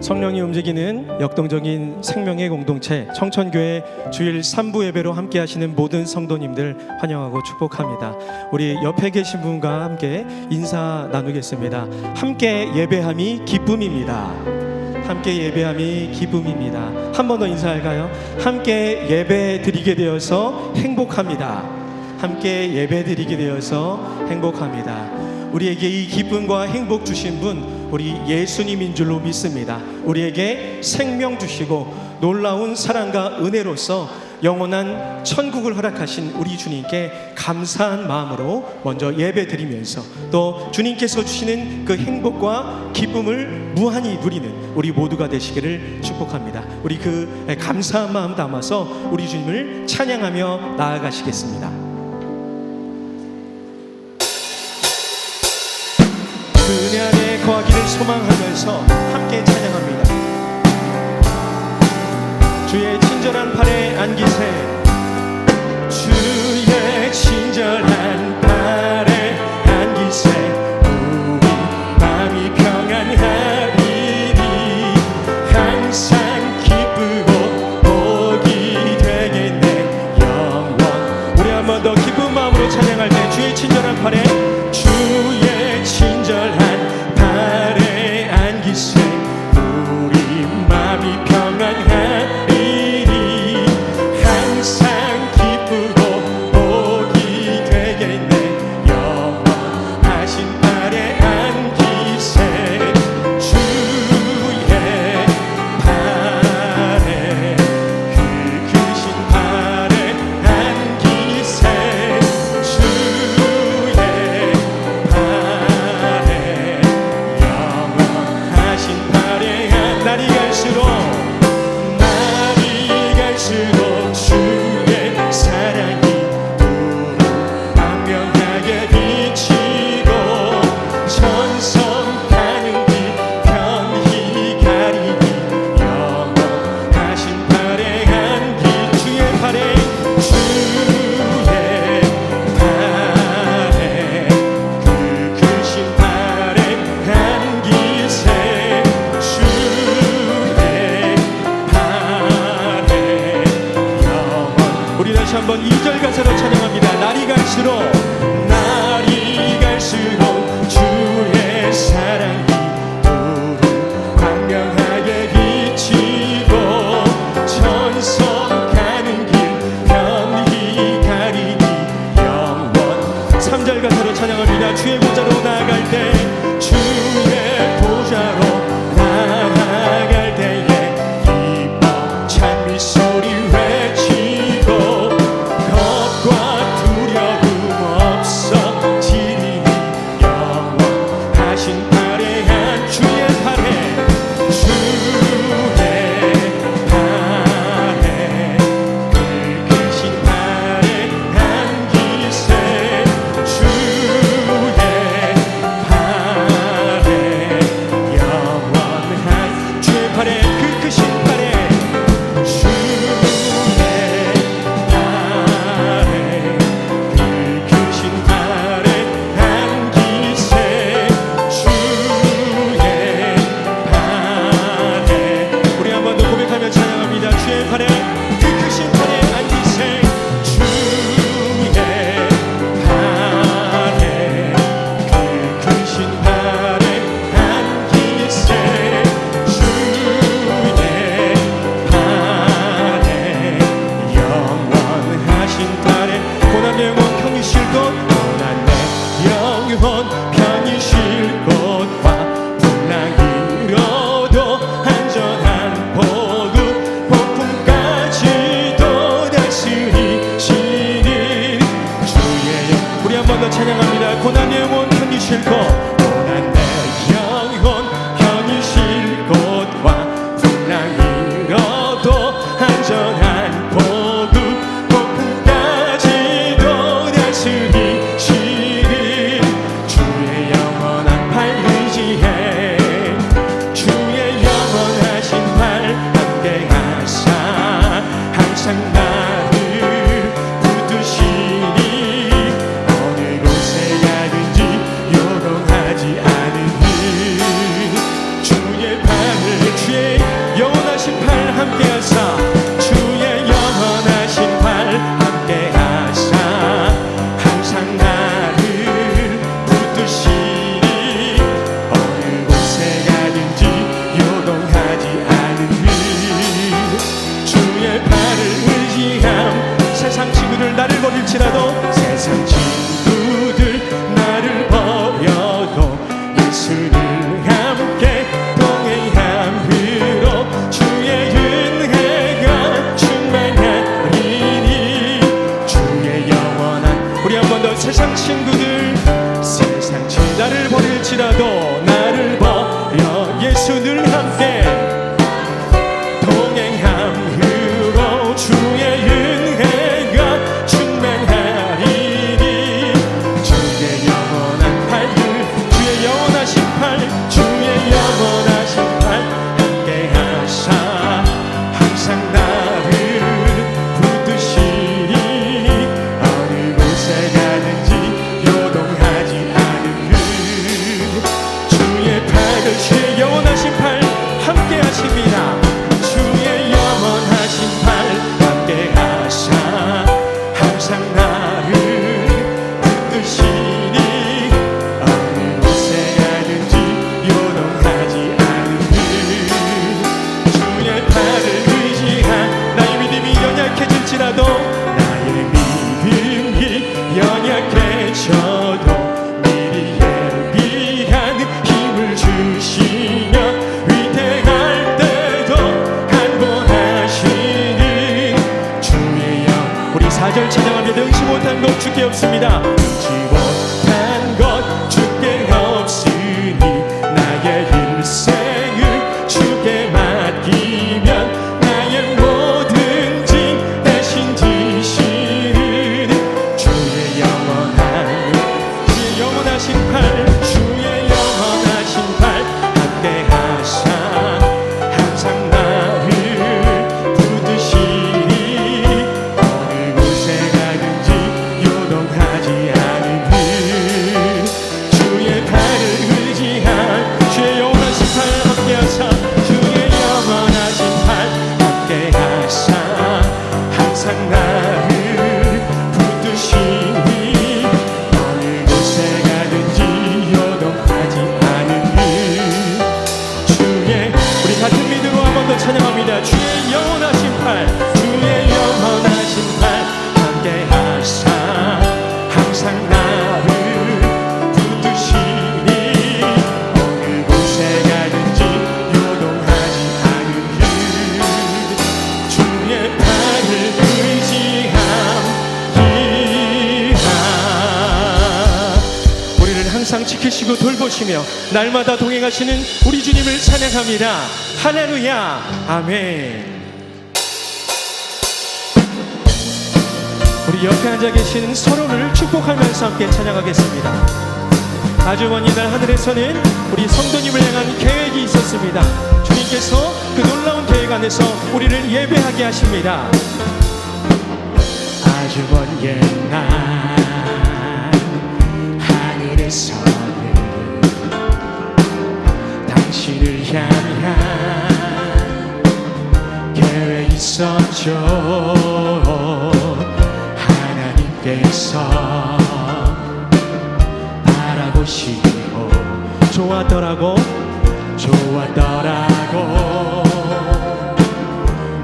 성령이 움직이는 역동적인 생명의 공동체 청천교회 주일 3부 예배로 함께 하시는 모든 성도님들 환영하고 축복합니다. 우리 옆에 계신 분과 함께 인사 나누겠습니다. 함께 예배함이 기쁨입니다. 함께 예배함이 기쁨입니다. 한 번 더 인사할까요? 함께 예배 드리게 되어서 행복합니다. 함께 예배 드리게 되어서 행복합니다. 우리에게 이 기쁨과 행복 주신 분 우리 예수님인 줄로 믿습니다. 우리에게 생명 주시고 놀라운 사랑과 은혜로서 영원한 천국을 허락하신 우리 주님께 감사한 마음으로 먼저 예배 드리면서 또 주님께서 주시는 그 행복과 기쁨을 무한히 누리는 우리 모두가 되시기를 축복합니다. 우리 그 감사한 마음 담아서 우리 주님을 찬양하며 나아가시겠습니다. 그네 안에 거하기를 소망하면서 함께 찬양합니다. 주의 친절한 팔에 안기세. 주의 친절한 팔에 안기세. 우리 마음이 평안하리니 항상 기쁘고 복이 되겠네 영원. 우리 한 번 더 기쁜 마음으로 찬양할 때 주의 친절한 팔에 주의 친절한 팔에 안기세. 우리 마음이 평안하리니 없습니다. 잊지 못한 것 주께 없으니 나의 일생을 주께 맡기면 나의 모든 짐 대신 지시는 주의 영원하신 팔, 주의 영원하신 팔 함께 하사 항상 나를 붙드시니 어느 곳에 가든지 요동하지 않으니 주의 팔을 의지한 주의 영원하신 팔 함께 하사 주의 영원하신 팔 함께 하사 항상 나를 붙드시니 어느 곳에 가든지 요동하지 않으니 주의 우리 같은 믿음으로 한 번 더 찬양합니다. 주의 영원하신 팔, 주의 영원하신 팔 함께 하사 항상 나를 붙드시니 어느 곳에 가든지 요동하지 않으니 주의 팔을 의지함이라. 우리를 항상 지키시고 돌보시며 날마다 동행하시는 우리 주님을 찬양합니다. 할렐루야, 아멘. 우리 옆에 앉아 계신 서로를 축복하면서 함께 찬양하겠습니다. 아주 먼 이날 하늘에서는 우리 성도님을 향한 계획이 있었습니다. 주님께서 그 놀라운 계획 안에서 우리를 예배하게 하십니다. 아주 먼 옛날 하늘에서는 당신을 향한 계획이 있었죠. 하나님께서 바라보시고 좋았더라고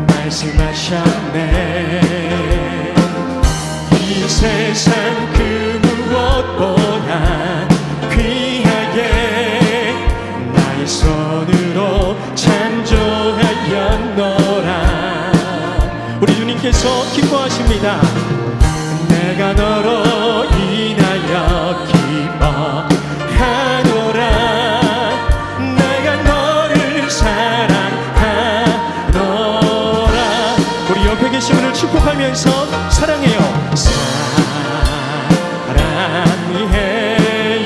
말씀하셨네. 이 세상 그 무엇보다 귀하게 나의 손으로 창조하였노라. 우리 주님께서 기뻐하십니다. 내가 너로 인하여 기뻐하노라. 내가 너를 사랑하노라. 우리 옆에 계신 분을 축복하면서 사랑해요.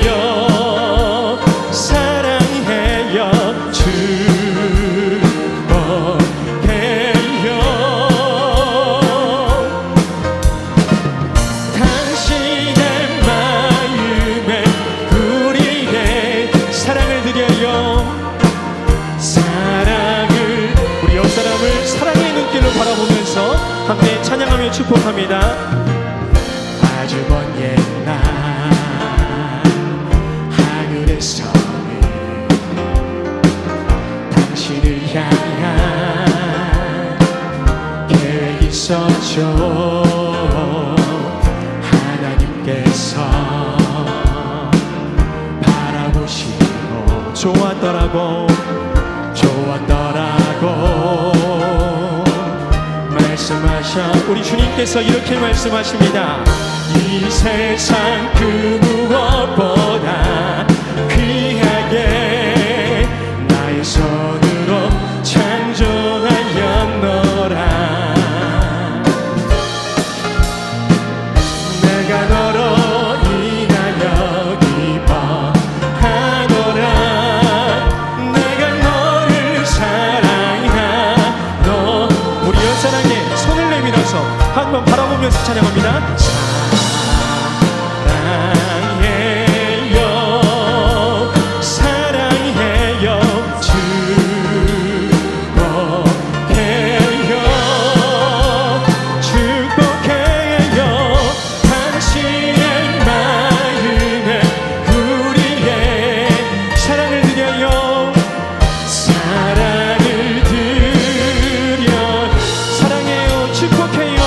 사랑해요. 사랑해요. 축복해요. 당신의 마음에 우리의 사랑을 드려요. 사랑을 우리 옆 사람을 사랑의 눈길로 바라보면서 함께 찬양하며 축복합니다. 아주 먼 옛날 하늘에서는 당신을 향한 계획이 있었죠. 하나님께서 바라보시고 좋았더라고 말씀하셔. 우리 주님께서 이렇게 말씀하십니다. 이 세상 그 무엇보다 귀하게 나의 손으로 창조하였노라. 내가 너로 인하여 기뻐하노라. 내가 너를 사랑하노. 우리 옆사랑에 손을 내밀어서 한번 바라보면서 찬양합니다. 사랑해요. 사랑해요. 축복해요. 축복해요. 당신의 마음에 우리의 사랑을 드려요. 사랑을 드려. 사랑해요. 축복해요.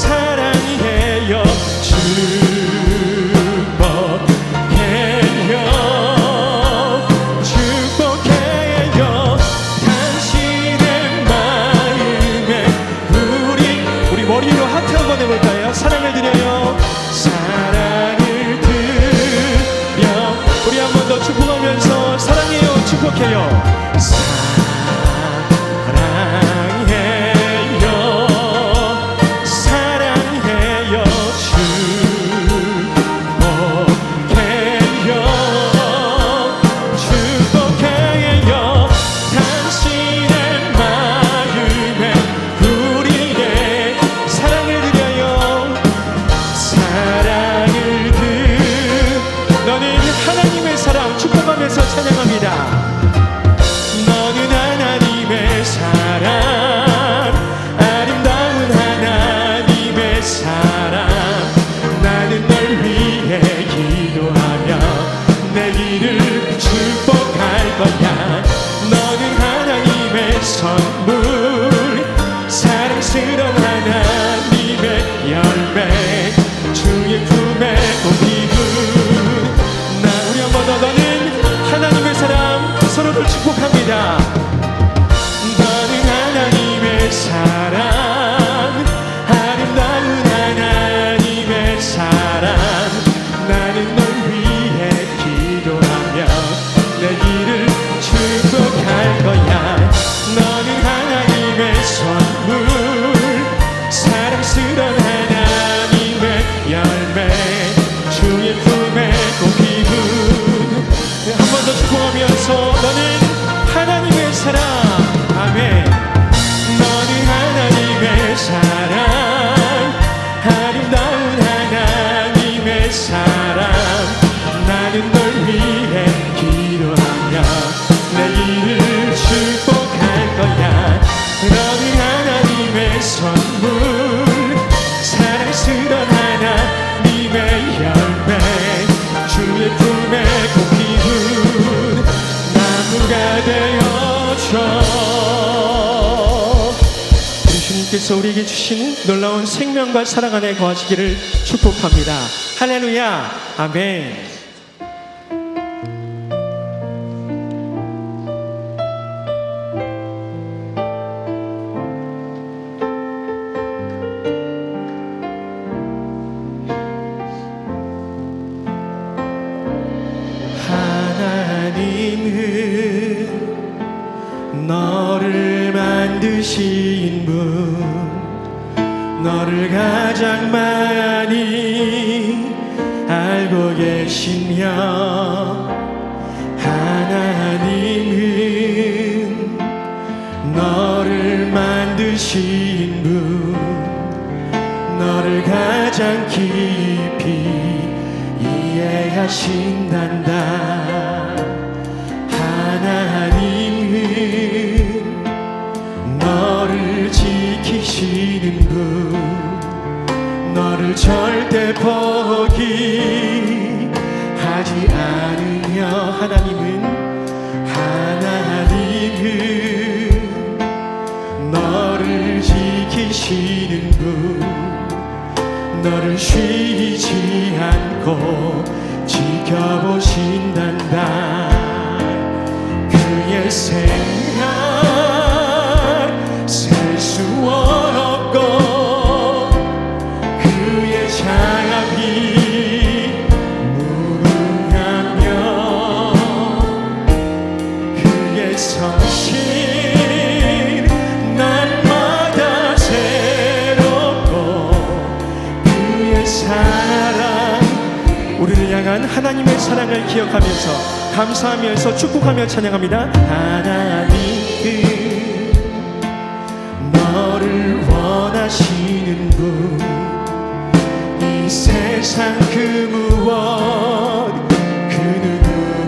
사랑해요. 축복해요. 축복해요. 당신의 고백해요. 사랑해요, 축복해요. 당신의 마음에 우리의 사랑을 드려요. 사랑을 너는 하나님의 사랑 축복하면서 찬양합니다. 너는 하나님의 사랑, 아름다운 하나님의 사랑. 나는 널 위해 기도하며 내 길을 축복할 거야. 너는 하나님의 선물, 사랑스러운 하나님의 열매, 주의 품에 꽃피운 나. 우리 한 번 더. 너는 하나님의 사랑, 서로를 축복합니다. 너는 하나님의 사랑, 아름다운 하나님의 사랑. 나는 널 위해 기도하며 내 길을 축복할 거야. 너는 하나님의 선물, 사랑스러운 하나님의 열매, 주의 품에 꽃피운. 한 번 더 축복하면서 너는 하나님의 사랑. 아멘. 너는 하나님의 사랑, 아름다운 하나님의 사랑. 나는 널 위해 기도하며 내 길을 축복할 거야. 너는 하나님의 선물, 사랑스러운 하나님의 열매, 주의 품에 꽃피운 나무가 되어줘. 주님께서 우리에게 주신 놀라운 생명과 사랑 안에 거하시기를 축복합니다. 할렐루야. 아멘. 너를 만드신 분, 너를 가장 많이 알고 계시며, 하나님은 너를 만드신 분, 너를 가장 깊이 이해하신단다. 하나님은 너를 지키시는 분, 너를 절대 포기하지 않으며. 하나님은 너를 지키시는 분, 너를 쉬지 않고 지켜보신단다. 그의 생각 셀 수 없고 그의 자비 무궁하며 그의 성실 날마다 새롭고 그의 사랑. 우리를 향한 하나님의 사랑을 기억하면서 감사하면서 축복하며 찬양합니다. 하나님은 너를 원하시는 분, 이 세상 그 무엇 그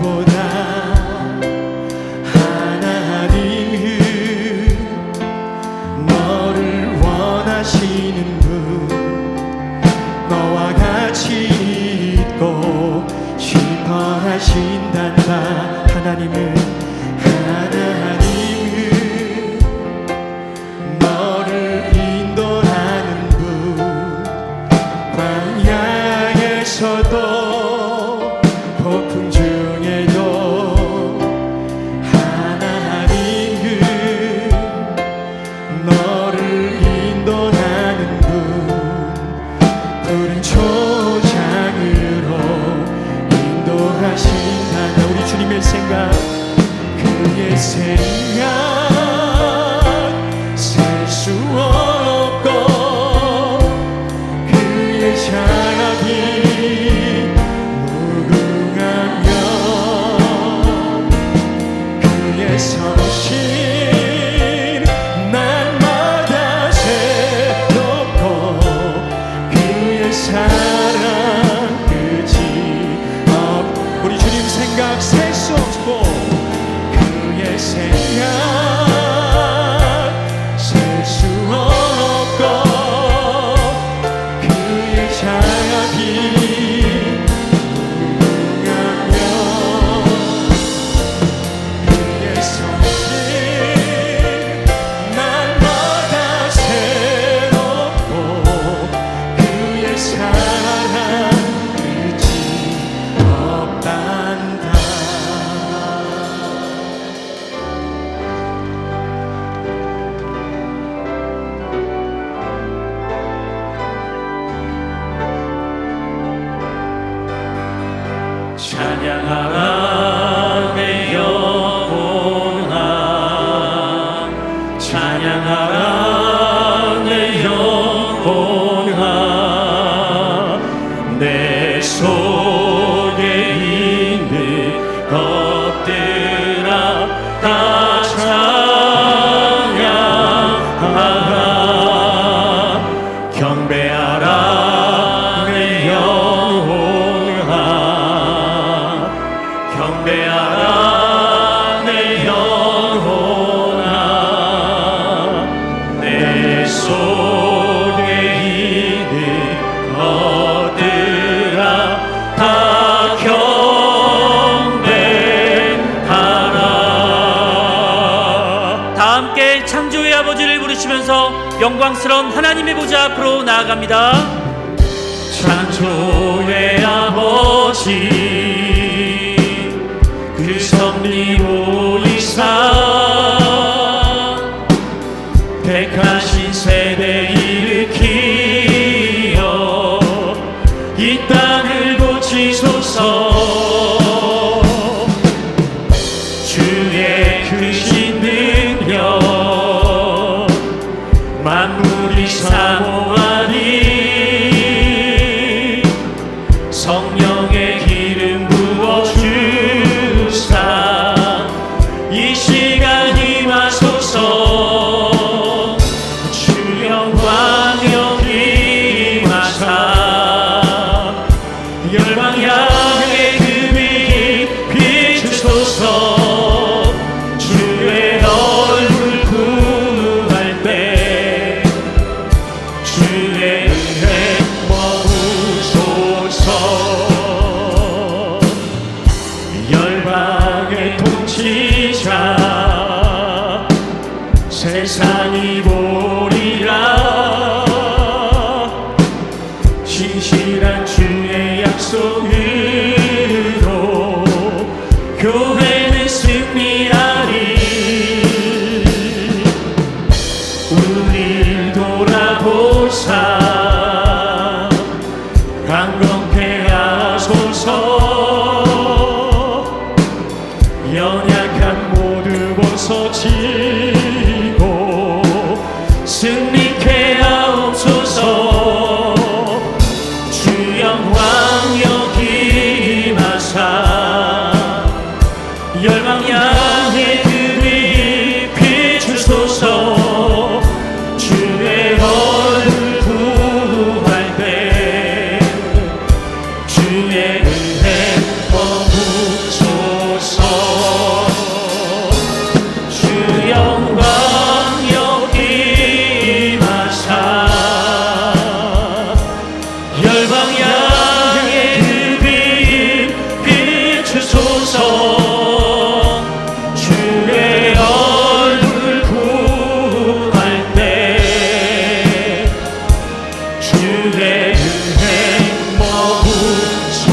누구보다. 하나님은 너를 원하시는 분, 너와 같이 있고 싶어 하신단다. 하나님은 너를 인도하는 분, 광야에서도 폭풍 중에도. 하나님은 너를 인도하는 분, 푸른 초장으로 인도하신다. 우리 주님의 생각, 그의 그의 생각 셀 수 없고 그의 자비 무궁하며 그의 성실 날마다 새롭고 그의 사랑 끝이 없. 우리 주님 생각 셀 수 없고 그의 생각 셀 수 없고 그의 자비 무궁하며 그의 성실 날마다 새롭고 그의 사랑 끝이 없단다. 찬양하라 내 영혼아 찬양하라 내 영혼아 내 속에 있는 것들아 다 찬양하라 경배하라 내 영혼아 경배하라 내 영혼아 내 속에 있는 것들아 다 경배하라. 다 함께 창조의 아버지를 부르시면서 영광스러운 하나님의 보좌 앞으로 나아갑니다. 창조의 아버지 그 섭리로이사 택하신 세대 일으키어 이 땅을 고치소서. 주의 크신 능력 만물이 사모하니 성령의 기름 부어주사 이 시간 임하소서. 주 영광 여기 임하사 열방 향해 그 빛 비추소서. 주의 얼굴 구할 때 주의 은혜 머무소서. 열방의 통치자 세상이 보리라. 신실한 주의 약속으로 교회는 승리하리. 우릴 돌아보사 강건케 하소서. 연약한 모두 벗어지고 승리케 하옵소서. 주 영광 여기 임하사 열방 향해 그 빛 비추소서. 주의 얼굴 구할 때 주의 은혜 머무소서. 주 영광 여기 임하사 열방 향해 그 빛 비추소서. 주의 얼굴 구할 때 주의 은혜 머무소서.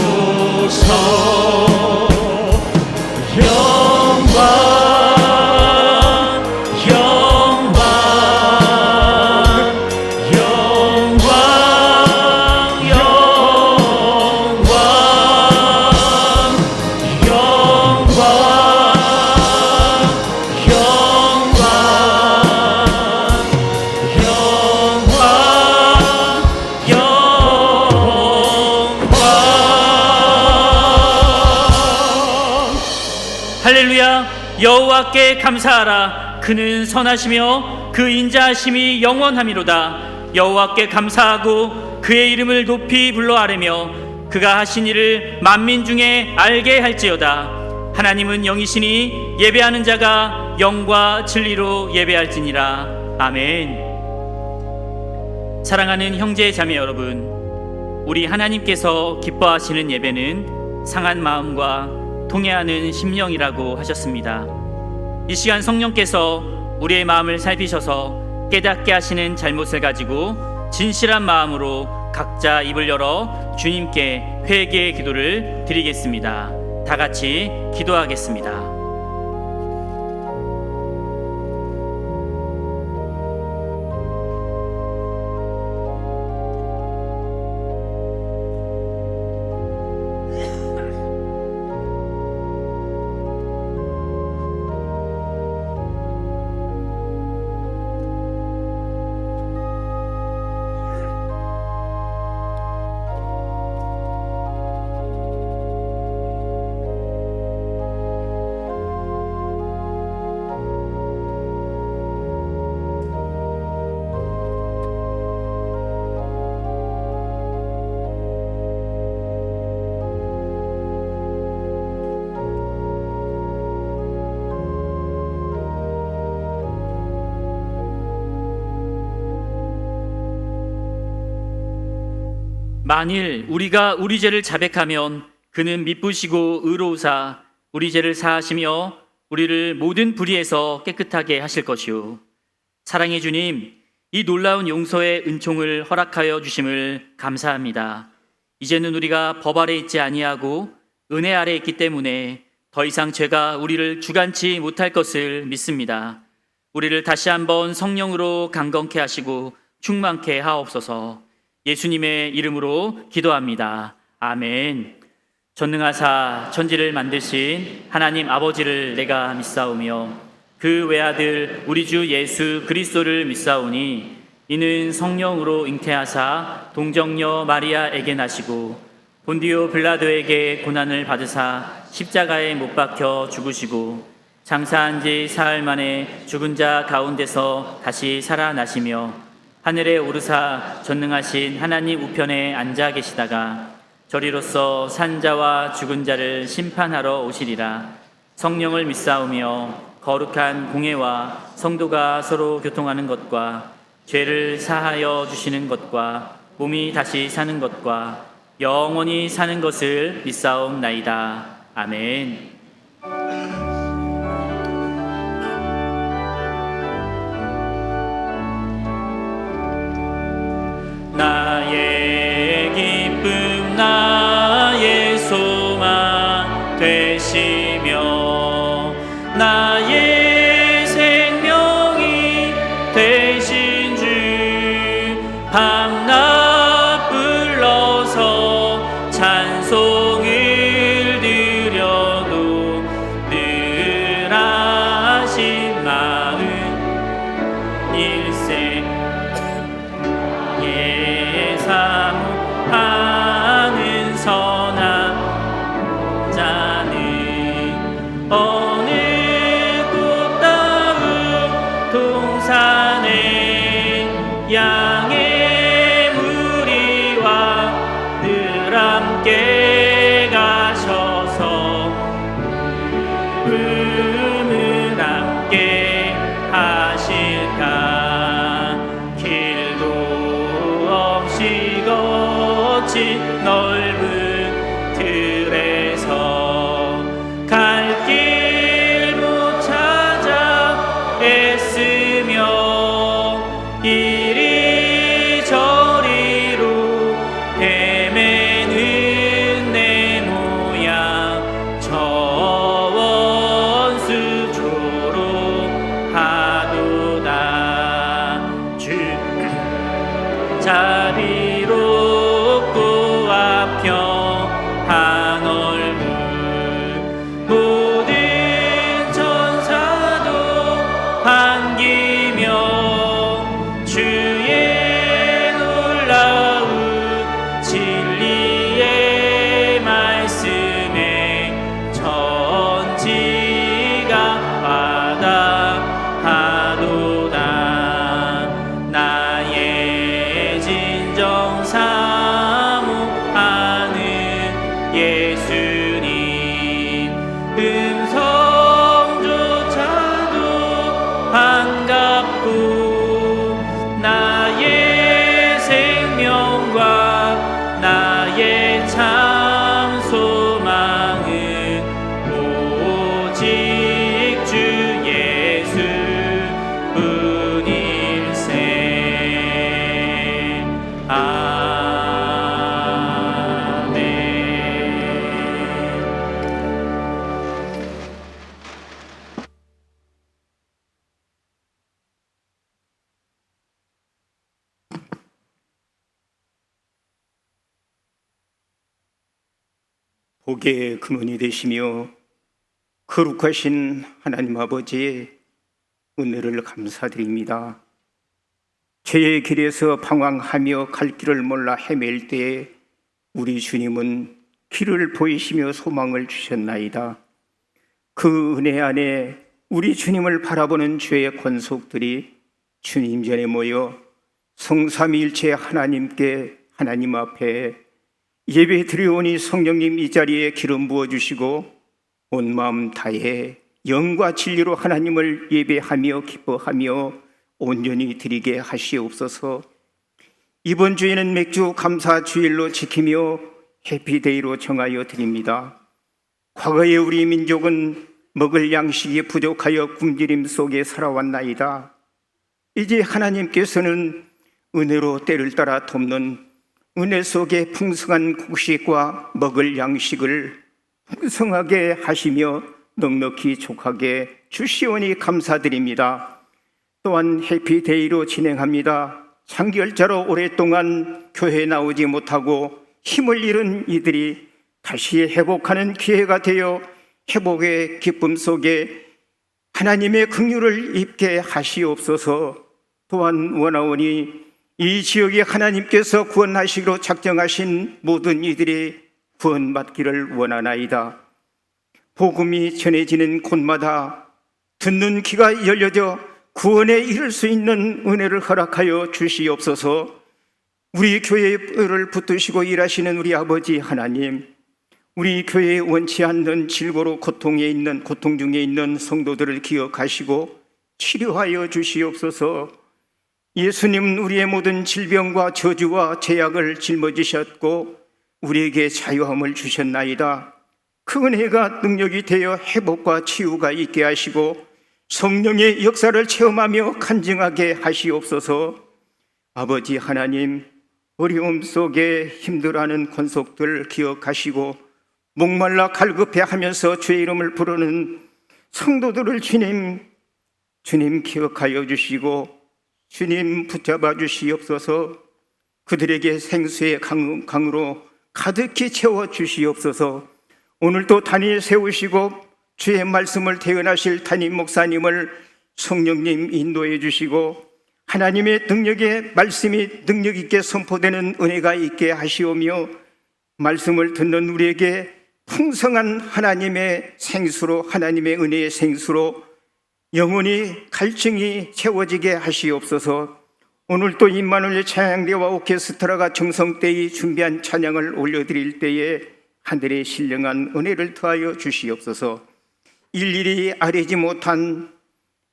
할렐루야. 여호와께 감사하라. 그는 선하시며 그 인자하심이 영원하미로다. 여호와께 감사하고 그의 이름을 높이 불러 아뢰며 그가 하신 일을 만민 중에 알게 할지어다. 하나님은 영이시니 예배하는 자가 영과 진리로 예배할지니라. 아멘. 사랑하는 형제 자매 여러분, 우리 하나님께서 기뻐하시는 예배는 상한 마음과 통회하는 심령이라고 하셨습니다. 이 시간 성령께서 우리의 마음을 살피셔서 깨닫게 하시는 잘못을 가지고 진실한 마음으로 각자 입을 열어 주님께 회개의 기도를 드리겠습니다. 다 같이 기도하겠습니다. 만일 우리가 우리 죄를 자백하면 그는 미쁘시고 의로우사 우리 죄를 사하시며 우리를 모든 불의에서 깨끗하게 하실 것이요. 사랑의 주님, 이 놀라운 용서의 은총을 허락하여 주심을 감사합니다. 이제는 우리가 법 아래 있지 아니하고 은혜 아래 있기 때문에 더 이상 죄가 우리를 주관치 못할 것을 믿습니다. 우리를 다시 한번 성령으로 강건케 하시고 충만케 하옵소서. 예수님의 이름으로 기도합니다. 아멘. 전능하사 천지를 만드신 하나님 아버지를 내가 믿사오며 그 외아들 우리 주 예수 그리스도를 믿사오니 이는 성령으로 잉태하사 동정녀 마리아에게 나시고 본디오 빌라도에게 고난을 받으사 십자가에 못 박혀 죽으시고 장사한 지 사흘 만에 죽은 자 가운데서 다시 살아나시며 하늘에 오르사 전능하신 하나님 우편에 앉아 계시다가 저리로서 산자와 죽은 자를 심판하러 오시리라. 성령을 믿사오며 거룩한 공회와 성도가 서로 교통하는 것과 죄를 사하여 주시는 것과 몸이 다시 사는 것과 영원히 사는 것을 믿사옵나이다. 아멘. 나의 기쁨 나의 소망 되시며 나의 생명이 되신 주 밤낮 불러서 찬송을 드려도 늘 하신 마음 일생 사모하는 선한 자는 예수님 음성조차도 반갑고 나의 생명과 나의 참 소망은 오직 주 예수 뿐일세. 아멘. 복의 근원이 되시며 거룩하신 하나님 아버지의 은혜를 감사드립니다. 죄의 길에서 방황하며 갈 길을 몰라 헤맬 때에 우리 주님은 길을 보이시며 소망을 주셨나이다. 그 은혜 안에 우리 주님을 바라보는 죄의 권속들이 주님 전에 모여 성삼위일체 하나님께 하나님 앞에 예배 드려오니 성령님 이 자리에 기름 부어주시고 온 마음 다해 영과 진리로 하나님을 예배하며 기뻐하며 온전히 드리게 하시옵소서. 이번 주에는 맥주 감사 주일로 지키며 해피데이로 정하여 드립니다. 과거에 우리 민족은 먹을 양식이 부족하여 굶주림 속에 살아왔나이다. 이제 하나님께서는 은혜로 때를 따라 돕는 은혜 속에 풍성한 곡식과 먹을 양식을 풍성하게 하시며 넉넉히 족하게 주시오니 감사드립니다. 또한 해피데이로 진행합니다. 장기열자로 오랫동안 교회에 나오지 못하고 힘을 잃은 이들이 다시 회복하는 기회가 되어 회복의 기쁨 속에 하나님의 긍휼을 입게 하시옵소서. 또한 원하오니 이 지역에 하나님께서 구원하시기로 작정하신 모든 이들이 구원받기를 원하나이다. 복음이 전해지는 곳마다 듣는 귀가 열려져 구원에 이를 수 있는 은혜를 허락하여 주시옵소서. 우리 교회를 붙드시고 일하시는 우리 아버지 하나님, 우리 교회에 원치 않는 질고로 고통 중에 있는 성도들을 기억하시고 치료하여 주시옵소서. 예수님은 우리의 모든 질병과 저주와 죄악을 짊어지셨고 우리에게 자유함을 주셨나이다. 그 은혜가 능력이 되어 회복과 치유가 있게 하시고 성령의 역사를 체험하며 간증하게 하시옵소서. 아버지 하나님, 어려움 속에 힘들어하는 권속들 기억하시고 목말라 갈급해하면서 주의 이름을 부르는 성도들을 주님 기억하여 주시고 주님 붙잡아 주시옵소서. 그들에게 생수의 강으로 가득히 채워 주시옵소서. 오늘도 단일 세우시고 주의 말씀을 대언하실 담임 목사님을 성령님 인도해 주시고 하나님의 능력의 말씀이 능력 있게 선포되는 은혜가 있게 하시오며 말씀을 듣는 우리에게 풍성한 하나님의 생수로, 하나님의 은혜의 생수로 영원히 갈증이 채워지게 하시옵소서. 오늘도 임마누엘 찬양대와 오케스트라가 정성되이 준비한 찬양을 올려드릴 때에 하늘의 신령한 은혜를 더하여 주시옵소서. 일일이 아뢰지 못한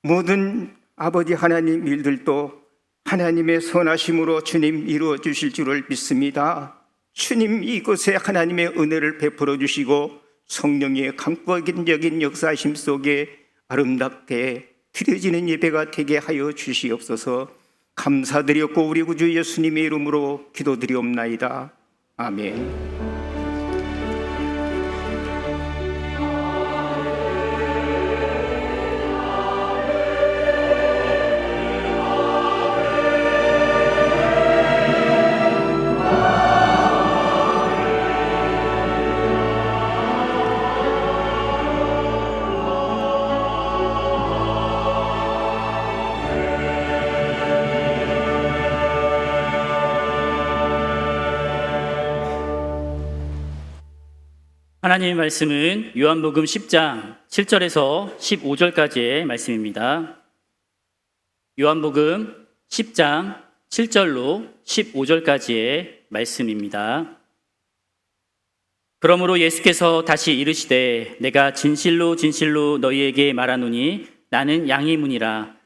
모든 아버지 하나님 일들도 하나님의 선하심으로 주님 이루어 주실 줄을 믿습니다. 주님 이곳에 하나님의 은혜를 베풀어 주시고 성령의 강권적인 역사심 속에 아름답게 드려지는 예배가 되게 하여 주시옵소서. 감사드렸고 우리 구주 예수님의 이름으로 기도드리옵나이다. 아멘. 하나님의 말씀은 요한복음 10장 7절에서 15절까지의 말씀입니다. 요한복음 10장 7절로 15절까지의 말씀입니다. 그러므로 예수께서 다시 이르시되 내가 진실로 진실로 너희에게 말하노니 나는 양의 문이라.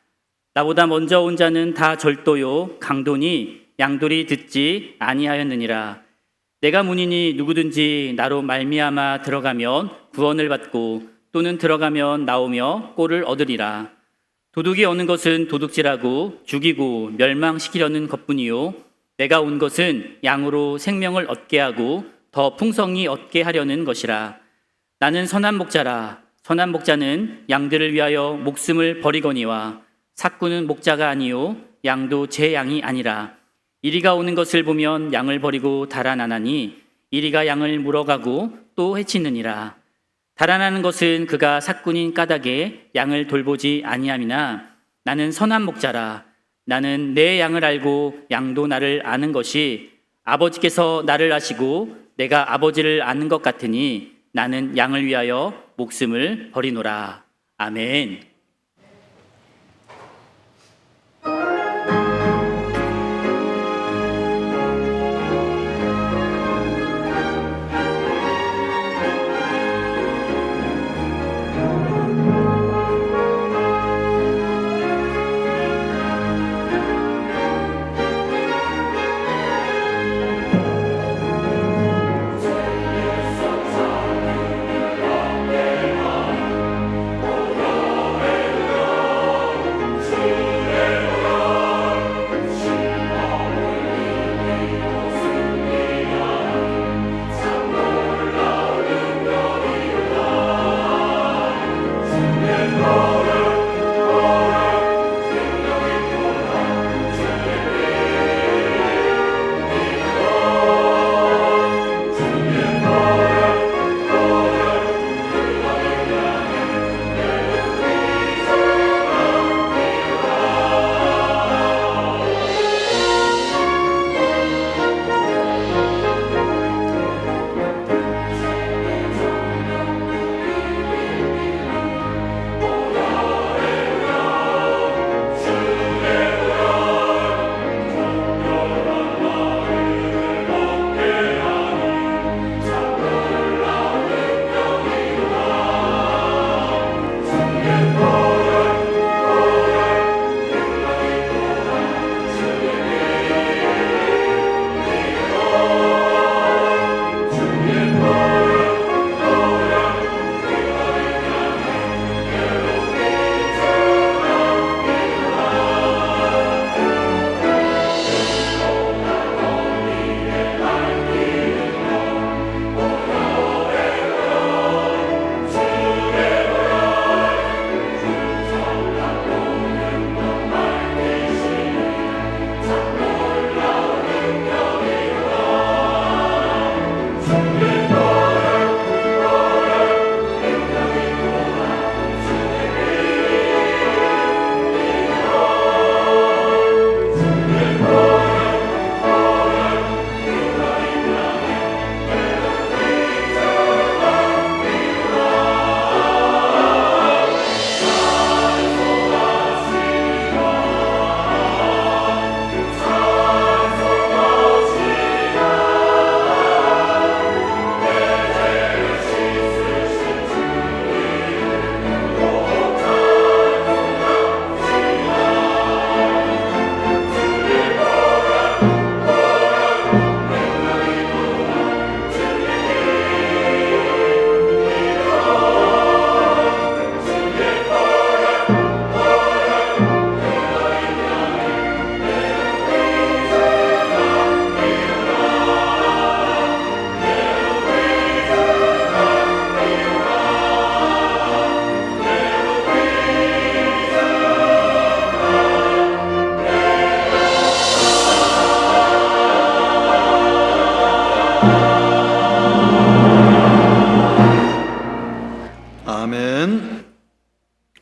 나보다 먼저 온 자는 다 절도요 강도니 양돌이 듣지 아니하였느니라. 내가 문이니 누구든지 나로 말미암아 들어가면 구원을 받고 또는 들어가면 나오며 꼴을 얻으리라. 도둑이 오는 것은 도둑질하고 죽이고 멸망시키려는 것뿐이요 내가 온 것은 양으로 생명을 얻게 하고 더 풍성히 얻게 하려는 것이라. 나는 선한 목자라. 선한 목자는 양들을 위하여 목숨을 버리거니와 삭구는 목자가 아니요 양도 제 양이 아니라. 이리가 오는 것을 보면 양을 버리고 달아나나니 이리가 양을 물어가고 또 해치느니라. 달아나는 것은 그가 삭군인 까닭에 양을 돌보지 아니함이나 나는 선한 목자라. 나는 내 양을 알고 양도 나를 아는 것이 아버지께서 나를 아시고 내가 아버지를 아는 것 같으니 나는 양을 위하여 목숨을 버리노라. 아멘.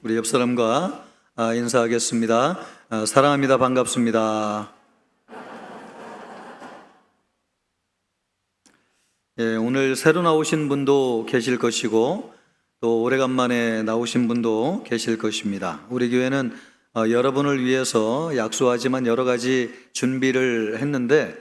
우리 옆 사람과 인사하겠습니다. 사랑합니다. 반갑습니다. 오늘 새로 나오신 분도 계실 것이고 또 오래간만에 나오신 분도 계실 것입니다. 우리 교회는 여러분을 위해서 약소하지만 여러 가지 준비를 했는데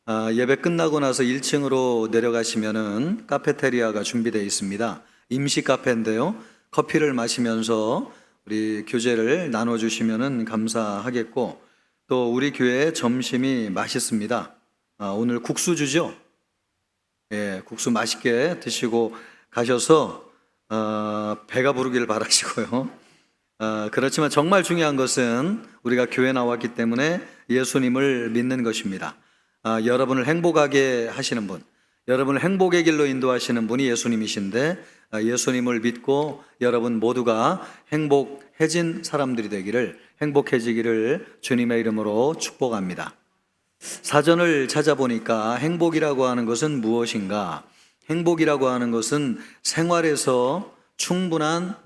예배 끝나고 나서 1층으로 내려가시면은 카페테리아가 준비되어 있습니다. 임시 카페인데요. 커피를 마시면서 우리 교제를 나눠주시면은 감사하겠고, 또 우리 교회 점심이 맛있습니다. 오늘 국수 주죠? 예, 국수 맛있게 드시고 가셔서 배가 부르기를 바라시고요. 그렇지만 정말 중요한 것은 우리가 교회 나왔기 때문에 예수님을 믿는 것입니다. 여러분을 행복하게 하시는 분, 여러분을 행복의 길로 인도하시는 분이 예수님이신데, 예수님을 믿고 여러분 모두가 행복해진 사람들이 되기를, 행복해지기를 주님의 이름으로 축복합니다. 사전을 찾아보니까 행복이라고 하는 것은 무엇인가? 행복이라고 하는 것은 생활에서 충분한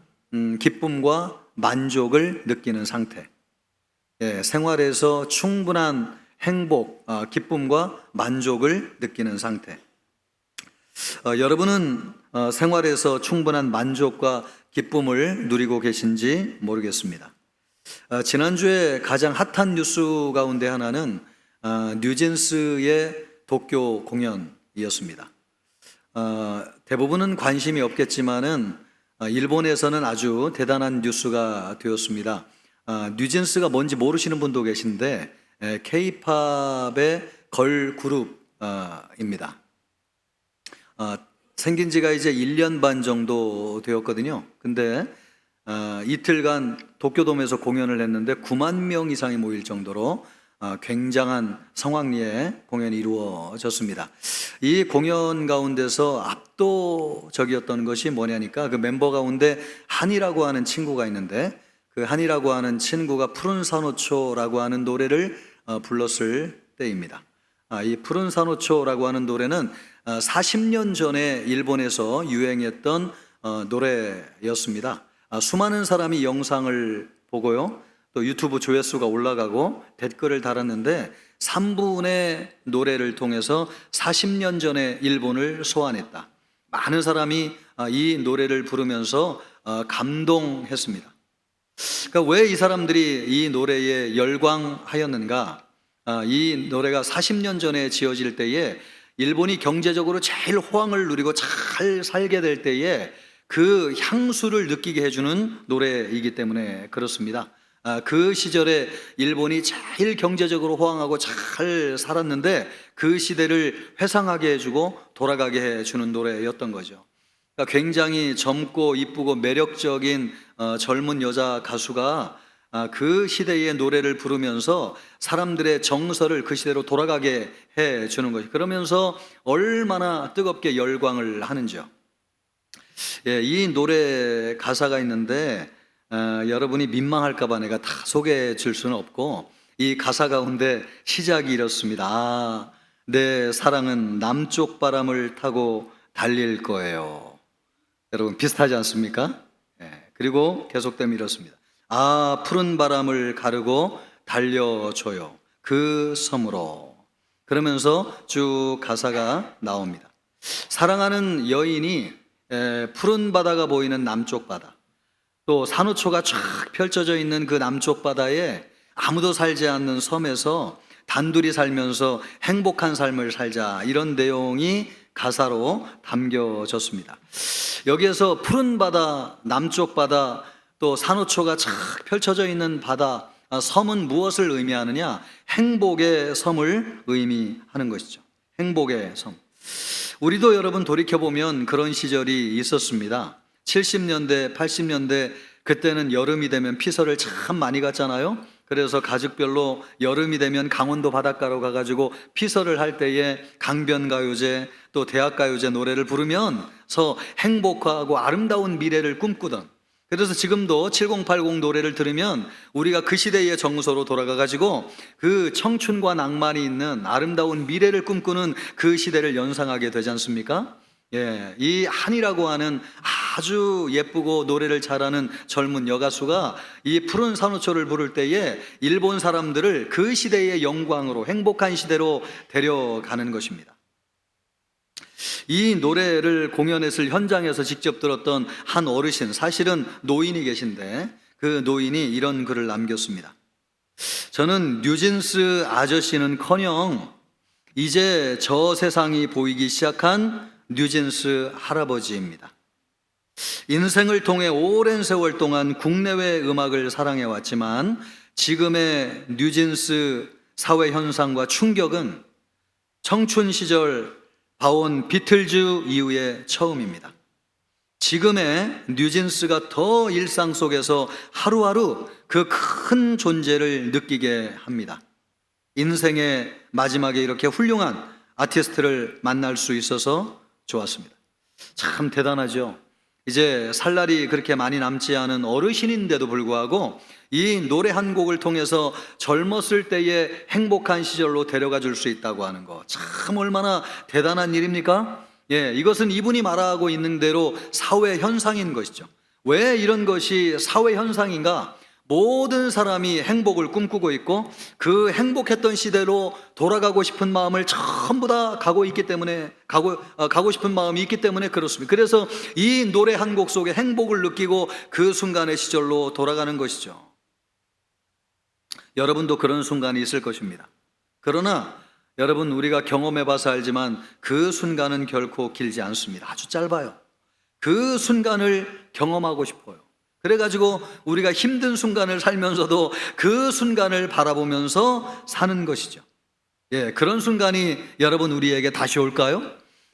기쁨과 만족을 느끼는 상태. 예, 생활에서 충분한 행복, 기쁨과 만족을 느끼는 상태. 여러분은 생활에서 충분한 만족과 기쁨을 누리고 계신지 모르겠습니다. 지난주에 가장 핫한 뉴스 가운데 하나는 뉴진스의 도쿄 공연이었습니다. 대부분은 관심이 없겠지만은 일본에서는 아주 대단한 뉴스가 되었습니다. 뉴진스가 뭔지 모르시는 분도 계신데 K-팝의 걸 그룹입니다. 생긴 지가 이제 1년 반 정도 되었거든요. 근데 이틀간 도쿄돔에서 공연을 했는데 9만 명 이상이 모일 정도로 굉장한 성황리에 공연이 이루어졌습니다. 이 공연 가운데서 압도적이었던 것이 뭐냐니까, 그 멤버 가운데 한이라고 하는 친구가 있는데, 그 한이라고 하는 친구가 푸른 산호초라고 하는 노래를 불렀을 때입니다. 이 푸른 산호초라고 하는 노래는 40년 전에 일본에서 유행했던 노래였습니다. 수많은 사람이 영상을 보고요, 또 유튜브 조회수가 올라가고 댓글을 달았는데 3분의 노래를 통해서 40년 전에 일본을 소환했다. 많은 사람이 이 노래를 부르면서 감동했습니다. 그러니까 왜 이 사람들이 이 노래에 열광하였는가? 이 노래가 40년 전에 지어질 때에 일본이 경제적으로 제일 호황을 누리고 잘 살게 될 때에 그 향수를 느끼게 해주는 노래이기 때문에 그렇습니다. 그 시절에 일본이 제일 경제적으로 호황하고 잘 살았는데 그 시대를 회상하게 해주고 돌아가게 해주는 노래였던 거죠. 그러니까 굉장히 젊고 이쁘고 매력적인 젊은 여자 가수가 그 시대의 노래를 부르면서 사람들의 정서를 그 시대로 돌아가게 해주는 거죠. 그러면서 얼마나 뜨겁게 열광을 하는지요. 예, 이 노래 가사가 있는데 여러분이 민망할까봐 내가 다 소개해 줄 수는 없고, 이 가사 가운데 시작이 이렇습니다. 내 사랑은 남쪽 바람을 타고 달릴 거예요. 여러분 비슷하지 않습니까? 그리고 계속되면 이렇습니다. 푸른 바람을 가르고 달려줘요, 그 섬으로. 그러면서 쭉 가사가 나옵니다. 사랑하는 여인이 푸른 바다가 보이는 남쪽 바다, 또 산호초가 쫙 펼쳐져 있는 그 남쪽 바다에 아무도 살지 않는 섬에서 단둘이 살면서 행복한 삶을 살자, 이런 내용이 가사로 담겨졌습니다. 여기에서 푸른 바다, 남쪽 바다, 또 산호초가 쫙 펼쳐져 있는 바다, 섬은 무엇을 의미하느냐? 행복의 섬을 의미하는 것이죠. 행복의 섬. 우리도 여러분 돌이켜보면 그런 시절이 있었습니다. 70년대, 80년대, 그때는 여름이 되면 피서를 참 많이 갔잖아요. 그래서 가족별로 여름이 되면 강원도 바닷가로 가가지고 피서를 할 때에 강변가요제, 또 대학가요제 노래를 부르면서 행복하고 아름다운 미래를 꿈꾸던, 그래서 지금도 7080 노래를 들으면 우리가 그 시대의 정서로 돌아가가지고 그 청춘과 낭만이 있는 아름다운 미래를 꿈꾸는 그 시대를 연상하게 되지 않습니까? 예, 이 한이라고 하는 아주 예쁘고 노래를 잘하는 젊은 여가수가 이 푸른 산호초를 부를 때에 일본 사람들을 그 시대의 영광으로, 행복한 시대로 데려가는 것입니다. 이 노래를 공연했을 현장에서 직접 들었던 한 어르신, 사실은 노인이 계신데 그 노인이 이런 글을 남겼습니다. 저는 뉴진스 아저씨는커녕 이제 저 세상이 보이기 시작한 뉴진스 할아버지입니다. 인생을 통해 오랜 세월 동안 국내외 음악을 사랑해왔지만 지금의 뉴진스 사회 현상과 충격은 청춘 시절 봐온 비틀즈 이후에 처음입니다. 지금의 뉴진스가 더 일상 속에서 하루하루 그 큰 존재를 느끼게 합니다. 인생의 마지막에 이렇게 훌륭한 아티스트를 만날 수 있어서 좋았습니다. 참 대단하죠. 이제 살 날이 그렇게 많이 남지 않은 어르신인데도 불구하고 이 노래 한 곡을 통해서 젊었을 때의 행복한 시절로 데려가 줄 수 있다고 하는 거 참 얼마나 대단한 일입니까? 예, 이것은 이분이 말하고 있는 대로 사회 현상인 것이죠. 왜 이런 것이 사회 현상인가? 모든 사람이 행복을 꿈꾸고 있고 그 행복했던 시대로 돌아가고 싶은 마음을 전부 다 가고 싶은 마음이 있기 때문에 그렇습니다. 그래서 이 노래 한 곡 속에 행복을 느끼고 그 순간의 시절로 돌아가는 것이죠. 여러분도 그런 순간이 있을 것입니다. 그러나 여러분, 우리가 경험해 봐서 알지만 그 순간은 결코 길지 않습니다. 아주 짧아요. 그 순간을 경험하고 싶어요. 그래가지고 우리가 힘든 순간을 살면서도 그 순간을 바라보면서 사는 것이죠. 예, 그런 순간이 여러분 우리에게 다시 올까요?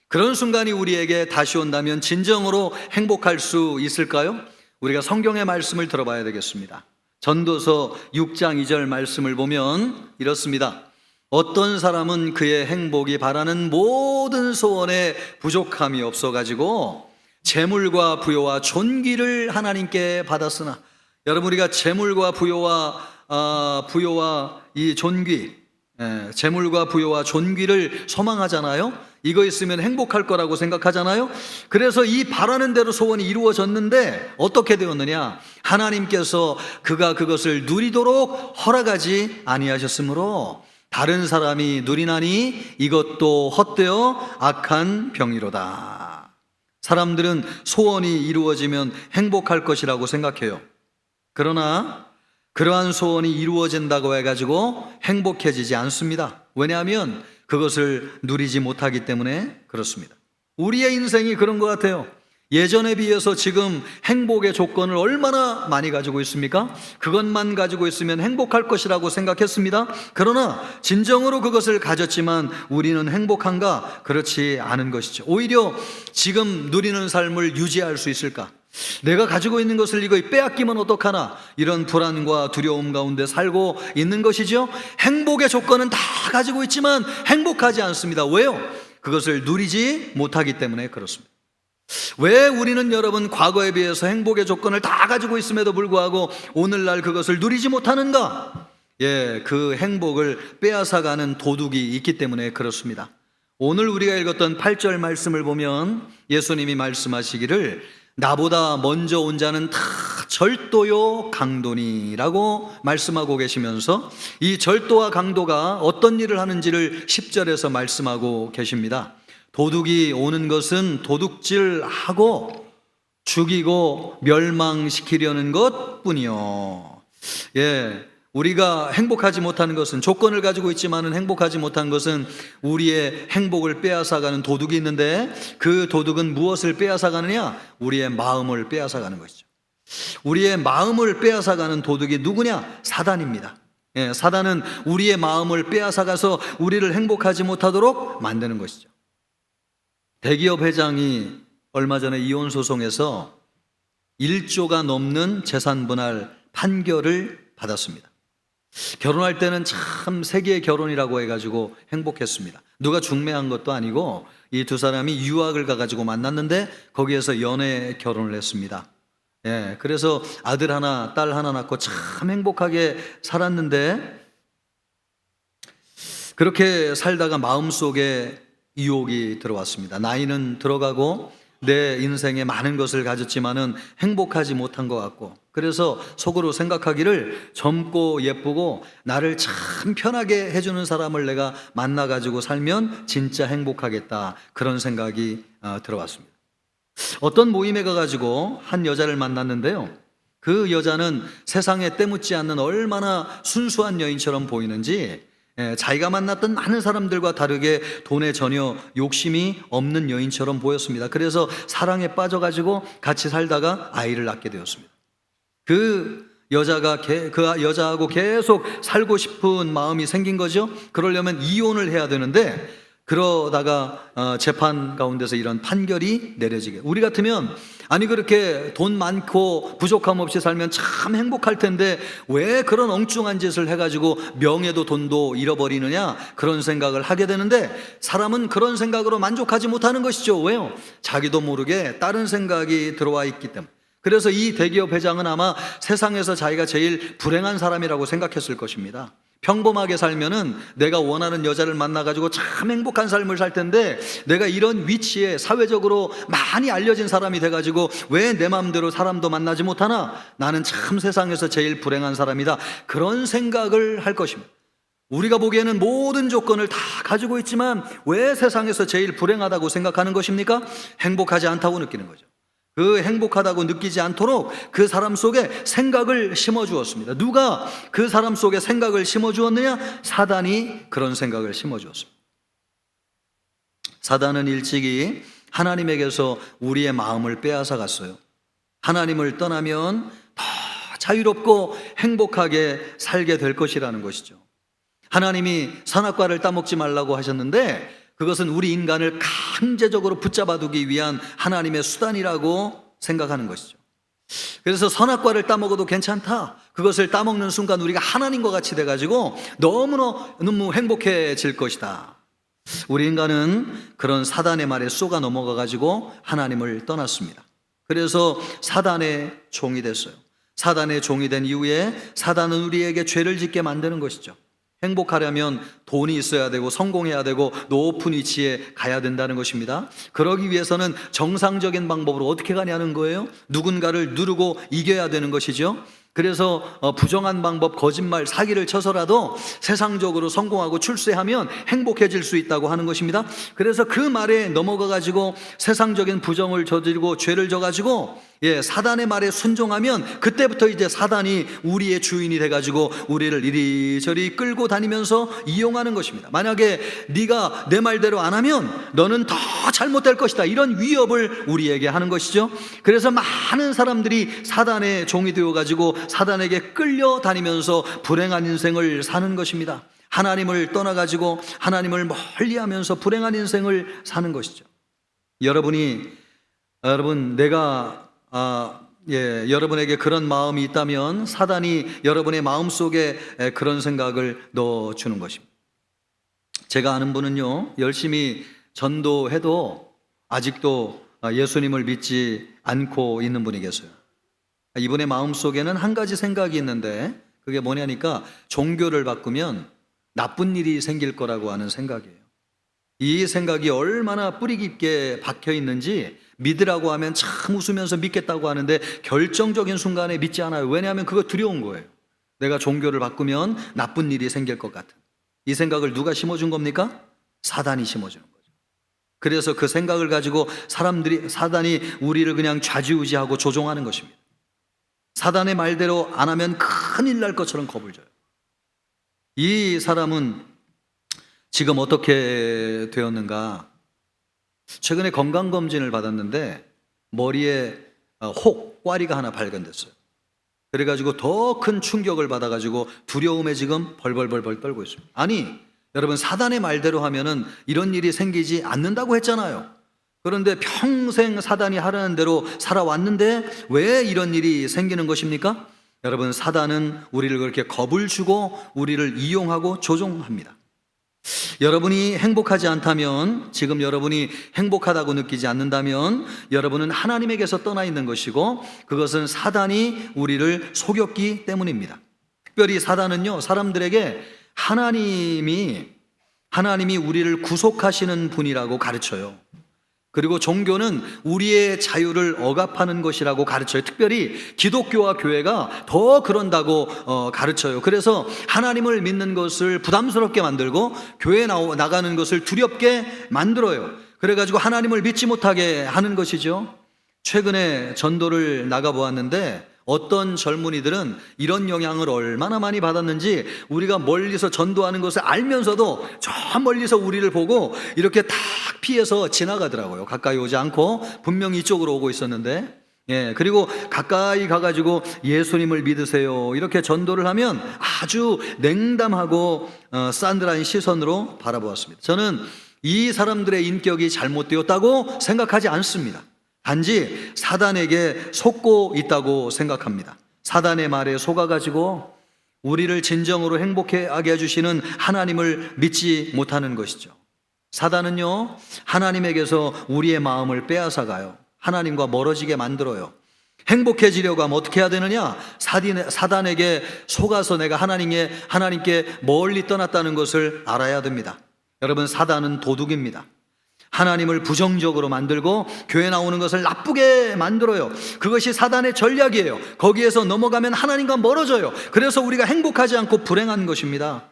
그런 순간이 우리에게 다시 온다면 진정으로 행복할 수 있을까요? 우리가 성경의 말씀을 들어봐야 되겠습니다. 전도서 6장 2절 말씀을 보면 이렇습니다. 어떤 사람은 그의 행복이 바라는 모든 소원에 부족함이 없어가지고 재물과 부요와 존귀를 하나님께 받았으나, 여러분 우리가 재물과 부요와 이 존귀, 재물과 부요와 존귀를 소망하잖아요. 이거 있으면 행복할 거라고 생각하잖아요. 그래서 이 바라는 대로 소원이 이루어졌는데 어떻게 되었느냐? 하나님께서 그가 그것을 누리도록 허락하지 아니하셨으므로 다른 사람이 누리나니 이것도 헛되어 악한 병이로다. 사람들은 소원이 이루어지면 행복할 것이라고 생각해요. 그러나 그러한 소원이 이루어진다고 해가지고 행복해지지 않습니다. 왜냐하면 그것을 누리지 못하기 때문에 그렇습니다. 우리의 인생이 그런 것 같아요. 예전에 비해서 지금 행복의 조건을 얼마나 많이 가지고 있습니까? 그것만 가지고 있으면 행복할 것이라고 생각했습니다. 그러나 진정으로 그것을 가졌지만 우리는 행복한가? 그렇지 않은 것이죠. 오히려 지금 누리는 삶을 유지할 수 있을까? 내가 가지고 있는 것을 이거 빼앗기면 어떡하나? 이런 불안과 두려움 가운데 살고 있는 것이죠. 행복의 조건은 다 가지고 있지만 행복하지 않습니다. 왜요? 그것을 누리지 못하기 때문에 그렇습니다. 왜 우리는 여러분 과거에 비해서 행복의 조건을 다 가지고 있음에도 불구하고 오늘날 그것을 누리지 못하는가? 예, 그 행복을 빼앗아가는 도둑이 있기 때문에 그렇습니다. 오늘 우리가 읽었던 8절 말씀을 보면 예수님이 말씀하시기를 나보다 먼저 온 자는 다 절도요 강도니라고 말씀하고 계시면서 이 절도와 강도가 어떤 일을 하는지를 10절에서 말씀하고 계십니다. 도둑이 오는 것은 도둑질하고 죽이고 멸망시키려는 것뿐이요. 예, 우리가 행복하지 못하는 것은, 조건을 가지고 있지만은 행복하지 못한 것은 우리의 행복을 빼앗아가는 도둑이 있는데 그 도둑은 무엇을 빼앗아가느냐? 우리의 마음을 빼앗아가는 것이죠. 우리의 마음을 빼앗아가는 도둑이 누구냐? 사단입니다. 예, 사단은 우리의 마음을 빼앗아가서 우리를 행복하지 못하도록 만드는 것이죠. 대기업 회장이 얼마 전에 이혼 소송에서 1조가 넘는 재산 분할 판결을 받았습니다. 결혼할 때는 참 세계의 결혼이라고 해가지고 행복했습니다. 누가 중매한 것도 아니고 이 두 사람이 유학을 가가지고 만났는데 거기에서 연애 결혼을 했습니다. 예, 그래서 아들 하나, 딸 하나 낳고 참 행복하게 살았는데 그렇게 살다가 마음속에 유혹이 들어왔습니다. 나이는 들어가고 내 인생에 많은 것을 가졌지만은 행복하지 못한 것 같고, 그래서 속으로 생각하기를 젊고 예쁘고 나를 참 편하게 해주는 사람을 내가 만나가지고 살면 진짜 행복하겠다, 그런 생각이 들어왔습니다. 어떤 모임에 가가지고 한 여자를 만났는데요, 그 여자는 세상에 때묻지 않는 얼마나 순수한 여인처럼 보이는지 자기가 만났던 많은 사람들과 다르게 돈에 전혀 욕심이 없는 여인처럼 보였습니다. 그래서 사랑에 빠져가지고 같이 살다가 아이를 낳게 되었습니다. 그 여자하고 계속 살고 싶은 마음이 생긴 거죠. 그러려면 이혼을 해야 되는데, 그러다가 재판 가운데서 이런 판결이 내려지게. 우리 같으면 아니 그렇게 돈 많고 부족함 없이 살면 참 행복할 텐데 왜 그런 엉뚱한 짓을 해가지고 명예도 돈도 잃어버리느냐, 그런 생각을 하게 되는데, 사람은 그런 생각으로 만족하지 못하는 것이죠. 왜요? 자기도 모르게 다른 생각이 들어와 있기 때문에. 그래서 이 대기업 회장은 아마 세상에서 자기가 제일 불행한 사람이라고 생각했을 것입니다. 평범하게 살면은 내가 원하는 여자를 만나가지고 참 행복한 삶을 살 텐데, 내가 이런 위치에 사회적으로 많이 알려진 사람이 돼가지고 왜 내 마음대로 사람도 만나지 못하나? 나는 참 세상에서 제일 불행한 사람이다. 그런 생각을 할 것입니다. 우리가 보기에는 모든 조건을 다 가지고 있지만 왜 세상에서 제일 불행하다고 생각하는 것입니까? 행복하지 않다고 느끼는 거죠. 그 행복하다고 느끼지 않도록 그 사람 속에 생각을 심어주었습니다. 누가 그 사람 속에 생각을 심어주었느냐? 사단이 그런 생각을 심어주었습니다. 사단은 일찍이 하나님에게서 우리의 마음을 빼앗아 갔어요. 하나님을 떠나면 더 자유롭고 행복하게 살게 될 것이라는 것이죠. 하나님이 선악과를 따먹지 말라고 하셨는데, 그것은 우리 인간을 강제적으로 붙잡아두기 위한 하나님의 수단이라고 생각하는 것이죠. 그래서 선악과를 따먹어도 괜찮다, 그것을 따먹는 순간 우리가 하나님과 같이 돼가지고 너무 행복해질 것이다. 우리 인간은 그런 사단의 말에 쏘가 넘어가가지고 하나님을 떠났습니다. 그래서 사단의 종이 됐어요. 사단의 종이 된 이후에 사단은 우리에게 죄를 짓게 만드는 것이죠. 행복하려면 돈이 있어야 되고 성공해야 되고 높은 위치에 가야 된다는 것입니다. 그러기 위해서는 정상적인 방법으로 어떻게 가냐는 거예요. 누군가를 누르고 이겨야 되는 것이죠. 그래서 부정한 방법, 거짓말, 사기를 쳐서라도 세상적으로 성공하고 출세하면 행복해질 수 있다고 하는 것입니다. 그래서 그 말에 넘어가가지고 세상적인 부정을 저지르고 죄를 져가지고 사단의 말에 순종하면 그때부터 이제 사단이 우리의 주인이 돼가지고 우리를 이리저리 끌고 다니면서 이용하는 것입니다. 만약에 네가 내 말대로 안 하면 너는 더 잘못될 것이다, 이런 위협을 우리에게 하는 것이죠. 그래서 많은 사람들이 사단의 종이 되어가지고 사단에게 끌려다니면서 불행한 인생을 사는 것입니다. 하나님을 떠나가지고 하나님을 멀리하면서 불행한 인생을 사는 것이죠. 여러분 내가 여러분에게 그런 마음이 있다면 사단이 여러분의 마음속에 그런 생각을 넣어주는 것입니다. 제가 아는 분은요, 열심히 전도해도 아직도 예수님을 믿지 않고 있는 분이 계세요. 이분의 마음속에는 한 가지 생각이 있는데, 그게 뭐냐니까 종교를 바꾸면 나쁜 일이 생길 거라고 하는 생각이에요. 이 생각이 얼마나 뿌리 깊게 박혀 있는지, 믿으라고 하면 참 웃으면서 믿겠다고 하는데 결정적인 순간에 믿지 않아요. 왜냐하면 그거 두려운 거예요. 내가 종교를 바꾸면 나쁜 일이 생길 것 같은. 이 생각을 누가 심어준 겁니까? 사단이 심어주는 거죠. 그래서 그 생각을 가지고 사단이 우리를 그냥 좌지우지하고 조종하는 것입니다. 사단의 말대로 안 하면 큰일 날 것처럼 겁을 줘요. 이 사람은 지금 어떻게 되었는가? 최근에 건강검진을 받았는데 머리에 꽈리가 하나 발견됐어요. 그래가지고 더 큰 충격을 받아가지고 두려움에 지금 벌벌벌 떨고 있습니다. 아니, 여러분, 사단의 말대로 하면은 이런 일이 생기지 않는다고 했잖아요. 그런데 평생 사단이 하라는 대로 살아왔는데 왜 이런 일이 생기는 것입니까? 여러분, 사단은 우리를 그렇게 겁을 주고 우리를 이용하고 조종합니다. 여러분이 행복하지 않다면, 지금 여러분이 행복하다고 느끼지 않는다면 여러분은 하나님에게서 떠나 있는 것이고, 그것은 사단이 우리를 속였기 때문입니다. 특별히 사단은요, 사람들에게 하나님이 우리를 구속하시는 분이라고 가르쳐요. 그리고 종교는 우리의 자유를 억압하는 것이라고 가르쳐요. 특별히 기독교와 교회가 더 그런다고 가르쳐요. 그래서 하나님을 믿는 것을 부담스럽게 만들고 교회에 나가는 것을 두렵게 만들어요. 그래가지고 하나님을 믿지 못하게 하는 것이죠. 최근에 전도를 나가보았는데 어떤 젊은이들은 이런 영향을 얼마나 많이 받았는지 우리가 멀리서 전도하는 것을 알면서도 저 멀리서 우리를 보고 이렇게 탁 피해서 지나가더라고요. 가까이 오지 않고 분명히 이쪽으로 오고 있었는데, 그리고 가까이 가가지고 예수님을 믿으세요 이렇게 전도를 하면 아주 냉담하고 싸늘한 시선으로 바라보았습니다. 저는 이 사람들의 인격이 잘못되었다고 생각하지 않습니다. 단지 사단에게 속고 있다고 생각합니다. 사단의 말에 속아가지고 우리를 진정으로 행복하게 해주시는 하나님을 믿지 못하는 것이죠. 사단은요, 하나님에게서 우리의 마음을 빼앗아가요. 하나님과 멀어지게 만들어요. 행복해지려고 하면 어떻게 해야 되느냐? 사단에게 속아서 내가 하나님께 멀리 떠났다는 것을 알아야 됩니다. 여러분, 사단은 도둑입니다. 하나님을 부정적으로 만들고 교회 나오는 것을 나쁘게 만들어요. 그것이 사단의 전략이에요. 거기에서 넘어가면 하나님과 멀어져요. 그래서 우리가 행복하지 않고 불행한 것입니다.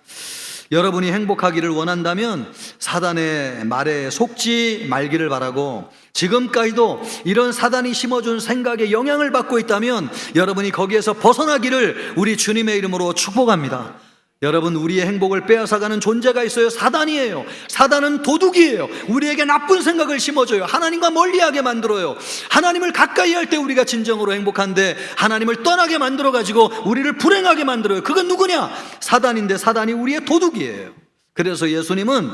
여러분이 행복하기를 원한다면 사단의 말에 속지 말기를 바라고, 지금까지도 이런 사단이 심어준 생각에 영향을 받고 있다면 여러분이 거기에서 벗어나기를 우리 주님의 이름으로 축복합니다. 여러분, 우리의 행복을 빼앗아가는 존재가 있어요. 사단이에요. 사단은 도둑이에요. 우리에게 나쁜 생각을 심어줘요. 하나님과 멀리하게 만들어요. 하나님을 가까이 할 때 우리가 진정으로 행복한데 하나님을 떠나게 만들어가지고 우리를 불행하게 만들어요. 그건 누구냐? 사단인데 사단이 우리의 도둑이에요. 그래서 예수님은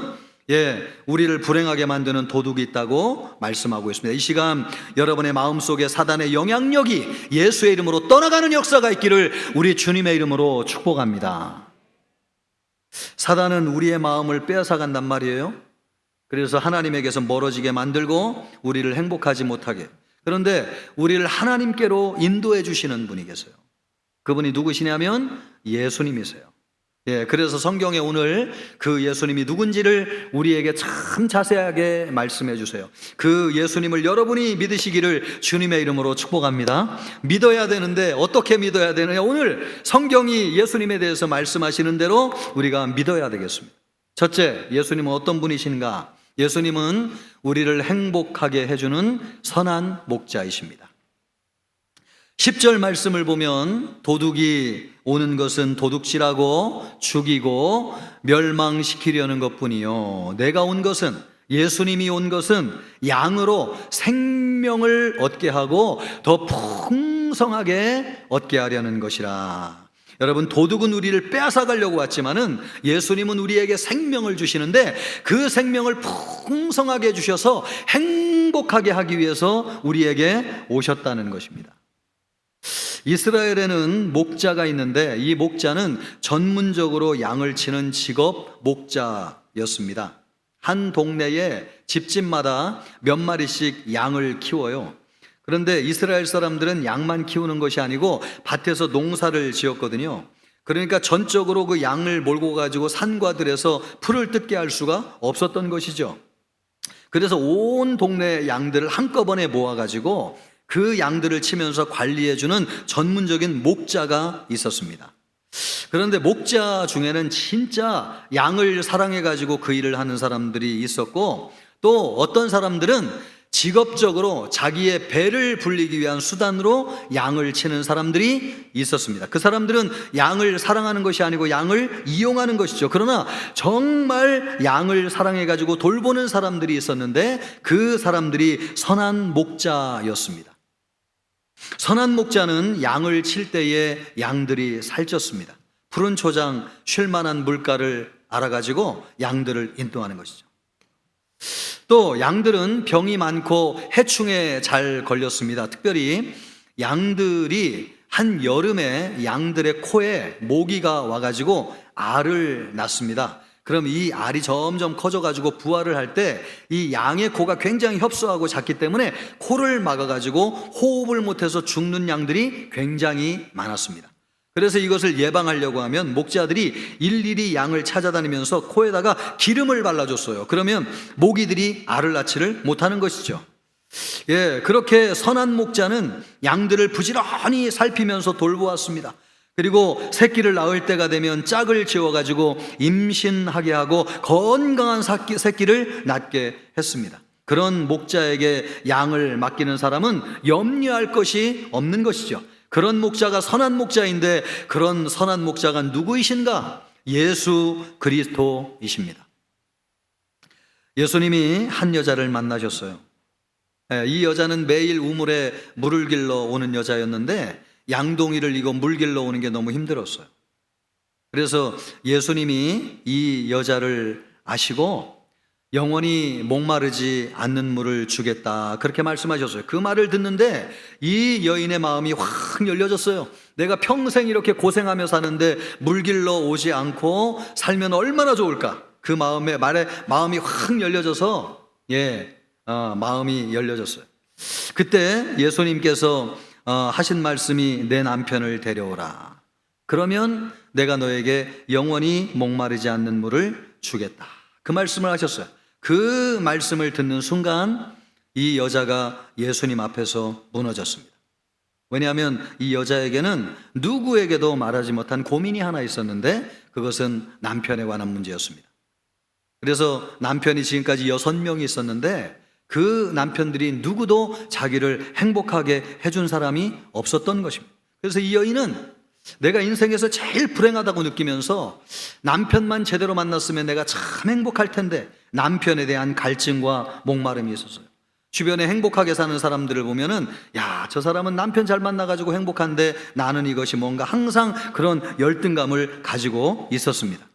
우리를 불행하게 만드는 도둑이 있다고 말씀하고 있습니다. 이 시간 여러분의 마음속에 사단의 영향력이 예수의 이름으로 떠나가는 역사가 있기를 우리 주님의 이름으로 축복합니다. 사단은 우리의 마음을 빼앗아간단 말이에요. 그래서 하나님에게서 멀어지게 만들고 우리를 행복하지 못하게. 그런데 우리를 하나님께로 인도해 주시는 분이 계세요. 그분이 누구시냐면 예수님이세요. 그래서 성경에 오늘 그 예수님이 누군지를 우리에게 참 자세하게 말씀해 주세요. 그 예수님을 여러분이 믿으시기를 주님의 이름으로 축복합니다. 믿어야 되는데 어떻게 믿어야 되느냐? 오늘 성경이 예수님에 대해서 말씀하시는 대로 우리가 믿어야 되겠습니다. 첫째, 예수님은 어떤 분이신가? 예수님은 우리를 행복하게 해주는 선한 목자이십니다. 10절 말씀을 보면 도둑이 오는 것은 도둑질하고 죽이고 멸망시키려는 것뿐이요, 내가 온 것은, 예수님이 온 것은 양으로 생명을 얻게 하고 더 풍성하게 얻게 하려는 것이라. 여러분, 도둑은 우리를 빼앗아가려고 왔지만은 예수님은 우리에게 생명을 주시는데 그 생명을 풍성하게 주셔서 행복하게 하기 위해서 우리에게 오셨다는 것입니다. 이스라엘에는 목자가 있는데 이 목자는 전문적으로 양을 치는 직업 목자였습니다. 한 동네에 집집마다 몇 마리씩 양을 키워요. 그런데 이스라엘 사람들은 양만 키우는 것이 아니고 밭에서 농사를 지었거든요. 그러니까 전적으로 그 양을 몰고 가지고 산과 들에서 풀을 뜯게 할 수가 없었던 것이죠. 그래서 온 동네 양들을 한꺼번에 모아가지고 그 양들을 치면서 관리해주는 전문적인 목자가 있었습니다. 그런데 목자 중에는 진짜 양을 사랑해가지고 그 일을 하는 사람들이 있었고, 또 어떤 사람들은 직업적으로 자기의 배를 불리기 위한 수단으로 양을 치는 사람들이 있었습니다. 그 사람들은 양을 사랑하는 것이 아니고 양을 이용하는 것이죠. 그러나 정말 양을 사랑해가지고 돌보는 사람들이 있었는데 그 사람들이 선한 목자였습니다. 선한 목자는 양을 칠 때에 양들이 살쪘습니다. 푸른 초장, 쉴만한 물가를 알아가지고 양들을 인도하는 것이죠. 또 양들은 병이 많고 해충에 잘 걸렸습니다. 특별히 양들이 한 여름에 양들의 코에 모기가 와가지고 알을 낳습니다. 그럼 이 알이 점점 커져가지고 부화를 할 때 이 양의 코가 굉장히 협소하고 작기 때문에 코를 막아가지고 호흡을 못해서 죽는 양들이 굉장히 많았습니다. 그래서 이것을 예방하려고 하면 목자들이 일일이 양을 찾아다니면서 코에다가 기름을 발라줬어요. 그러면 모기들이 알을 낳지를 못하는 것이죠. 그렇게 선한 목자는 양들을 부지런히 살피면서 돌보았습니다. 그리고 새끼를 낳을 때가 되면 짝을 지어가지고 임신하게 하고 건강한 새끼를 낳게 했습니다. 그런 목자에게 양을 맡기는 사람은 염려할 것이 없는 것이죠. 그런 목자가 선한 목자인데 그런 선한 목자가 누구이신가? 예수 그리스도이십니다. 예수님이 한 여자를 만나셨어요. 이 여자는 매일 우물에 물을 길러 오는 여자였는데 양동이를 이고 물 길러 오는 게 너무 힘들었어요. 그래서 예수님이 이 여자를 아시고 영원히 목마르지 않는 물을 주겠다, 그렇게 말씀하셨어요. 그 말을 듣는데 이 여인의 마음이 확 열려졌어요. 내가 평생 이렇게 고생하며 사는데 물 길러 오지 않고 살면 얼마나 좋을까? 그 마음에 마음이 확 열려져서 마음이 열려졌어요. 그때 예수님께서 하신 말씀이 내 남편을 데려오라. 그러면 내가 너에게 영원히 목마르지 않는 물을 주겠다. 그 말씀을 하셨어요. 그 말씀을 듣는 순간 이 여자가 예수님 앞에서 무너졌습니다. 왜냐하면 이 여자에게는 누구에게도 말하지 못한 고민이 하나 있었는데 그것은 남편에 관한 문제였습니다. 그래서 남편이 지금까지 6명이 있었는데 그 남편들이 누구도 자기를 행복하게 해준 사람이 없었던 것입니다. 그래서 이 여인은 내가 인생에서 제일 불행하다고 느끼면서 남편만 제대로 만났으면 내가 참 행복할 텐데 남편에 대한 갈증과 목마름이 있었어요. 주변에 행복하게 사는 사람들을 보면은 야, 저 사람은 남편 잘 만나가지고 행복한데 나는 이것이 뭔가 항상 그런 열등감을 가지고 있었습니다.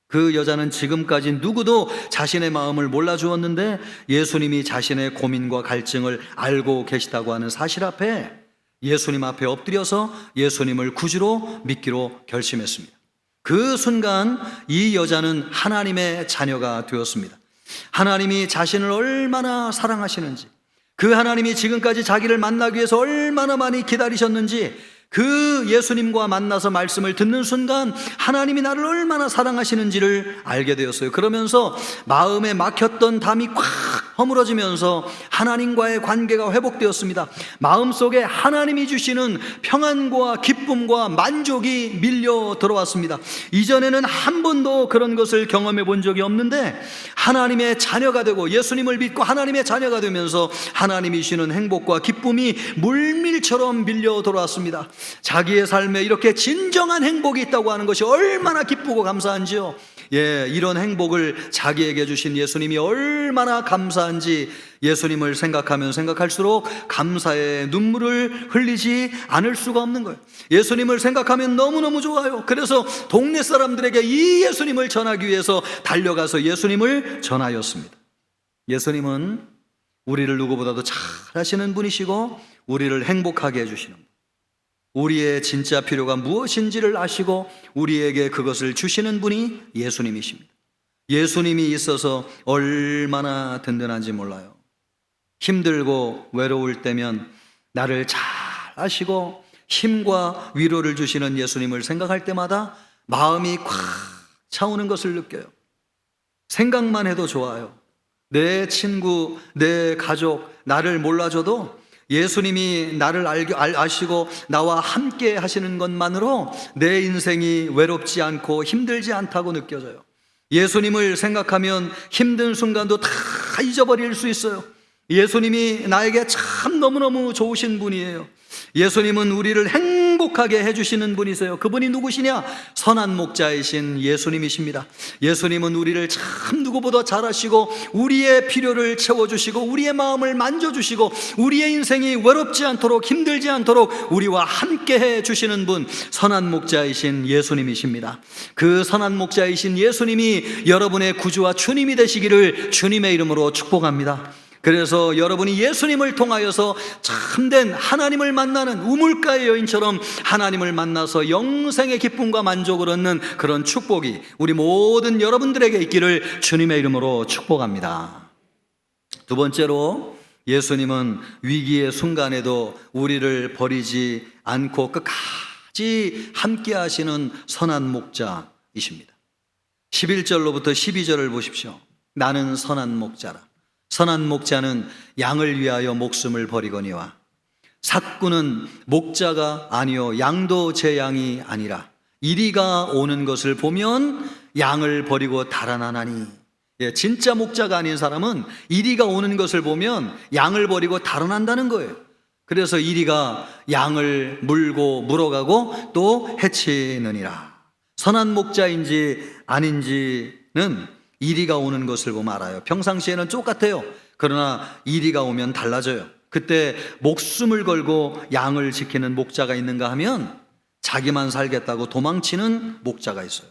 그 여자는 지금까지 누구도 자신의 마음을 몰라주었는데 예수님이 자신의 고민과 갈증을 알고 계시다고 하는 사실 앞에 예수님 앞에 엎드려서 예수님을 구주로 믿기로 결심했습니다. 그 순간 이 여자는 하나님의 자녀가 되었습니다. 하나님이 자신을 얼마나 사랑하시는지, 그 하나님이 지금까지 자기를 만나기 위해서 얼마나 많이 기다리셨는지, 그 예수님과 만나서 말씀을 듣는 순간 하나님이 나를 얼마나 사랑하시는지를 알게 되었어요. 그러면서 마음에 막혔던 담이 꽉 허물어지면서 하나님과의 관계가 회복되었습니다. 마음속에 하나님이 주시는 평안과 기쁨과 만족이 밀려 들어왔습니다. 이전에는 한 번도 그런 것을 경험해 본 적이 없는데 하나님의 자녀가 되고 예수님을 믿고 하나님의 자녀가 되면서 하나님이 주시는 행복과 기쁨이 물밀처럼 밀려 들어왔습니다. 자기의 삶에 이렇게 진정한 행복이 있다고 하는 것이 얼마나 기쁘고 감사한지요. 이런 행복을 자기에게 주신 예수님이 얼마나 감사한지 예수님을 생각하면 생각할수록 감사의 눈물을 흘리지 않을 수가 없는 거예요. 예수님을 생각하면 너무너무 좋아요. 그래서 동네 사람들에게 이 예수님을 전하기 위해서 달려가서 예수님을 전하였습니다. 예수님은 우리를 누구보다도 잘 아시는 분이시고 우리를 행복하게 해주시는 분, 우리의 진짜 필요가 무엇인지를 아시고 우리에게 그것을 주시는 분이 예수님이십니다. 예수님이 있어서 얼마나 든든한지 몰라요. 힘들고 외로울 때면 나를 잘 아시고 힘과 위로를 주시는 예수님을 생각할 때마다 마음이 꽉 차오는 것을 느껴요. 생각만 해도 좋아요. 내 친구, 내 가족, 나를 몰라줘도 예수님이 나를 아시고 나와 함께 하시는 것만으로 내 인생이 외롭지 않고 힘들지 않다고 느껴져요. 예수님을 생각하면 힘든 순간도 다 잊어버릴 수 있어요. 예수님이 나에게 참 너무너무 좋으신 분이에요. 예수님은 우리를 행복하게 해주시는 분이세요. 그분이 누구시냐? 선한 목자이신 예수님이십니다. 예수님은 우리를 참 누구보다 잘 아시고 우리의 필요를 채워주시고 우리의 마음을 만져주시고 우리의 인생이 외롭지 않도록 힘들지 않도록 우리와 함께 해주시는 분, 선한 목자이신 예수님이십니다. 그 선한 목자이신 예수님이 여러분의 구주와 주님이 되시기를 주님의 이름으로 축복합니다. 그래서 여러분이 예수님을 통하여서 참된 하나님을 만나는 우물가의 여인처럼 하나님을 만나서 영생의 기쁨과 만족을 얻는 그런 축복이 우리 모든 여러분들에게 있기를 주님의 이름으로 축복합니다. 두 번째로, 예수님은 위기의 순간에도 우리를 버리지 않고 끝까지 함께 하시는 선한 목자이십니다. 11절로부터 12절을 보십시오. 나는 선한 목자라. 선한 목자는 양을 위하여 목숨을 버리거니와 삭구는 목자가 아니요 양도 제 양이 아니라 이리가 오는 것을 보면 양을 버리고 달아나나니. 진짜 목자가 아닌 사람은 이리가 오는 것을 보면 양을 버리고 달아난다는 거예요. 그래서 이리가 양을 물고 물어가고 또 해치느니라. 선한 목자인지 아닌지는 이리가 오는 것을 보면 알아요. 평상시에는 똑같아요. 그러나 이리가 오면 달라져요. 그때 목숨을 걸고 양을 지키는 목자가 있는가 하면 자기만 살겠다고 도망치는 목자가 있어요.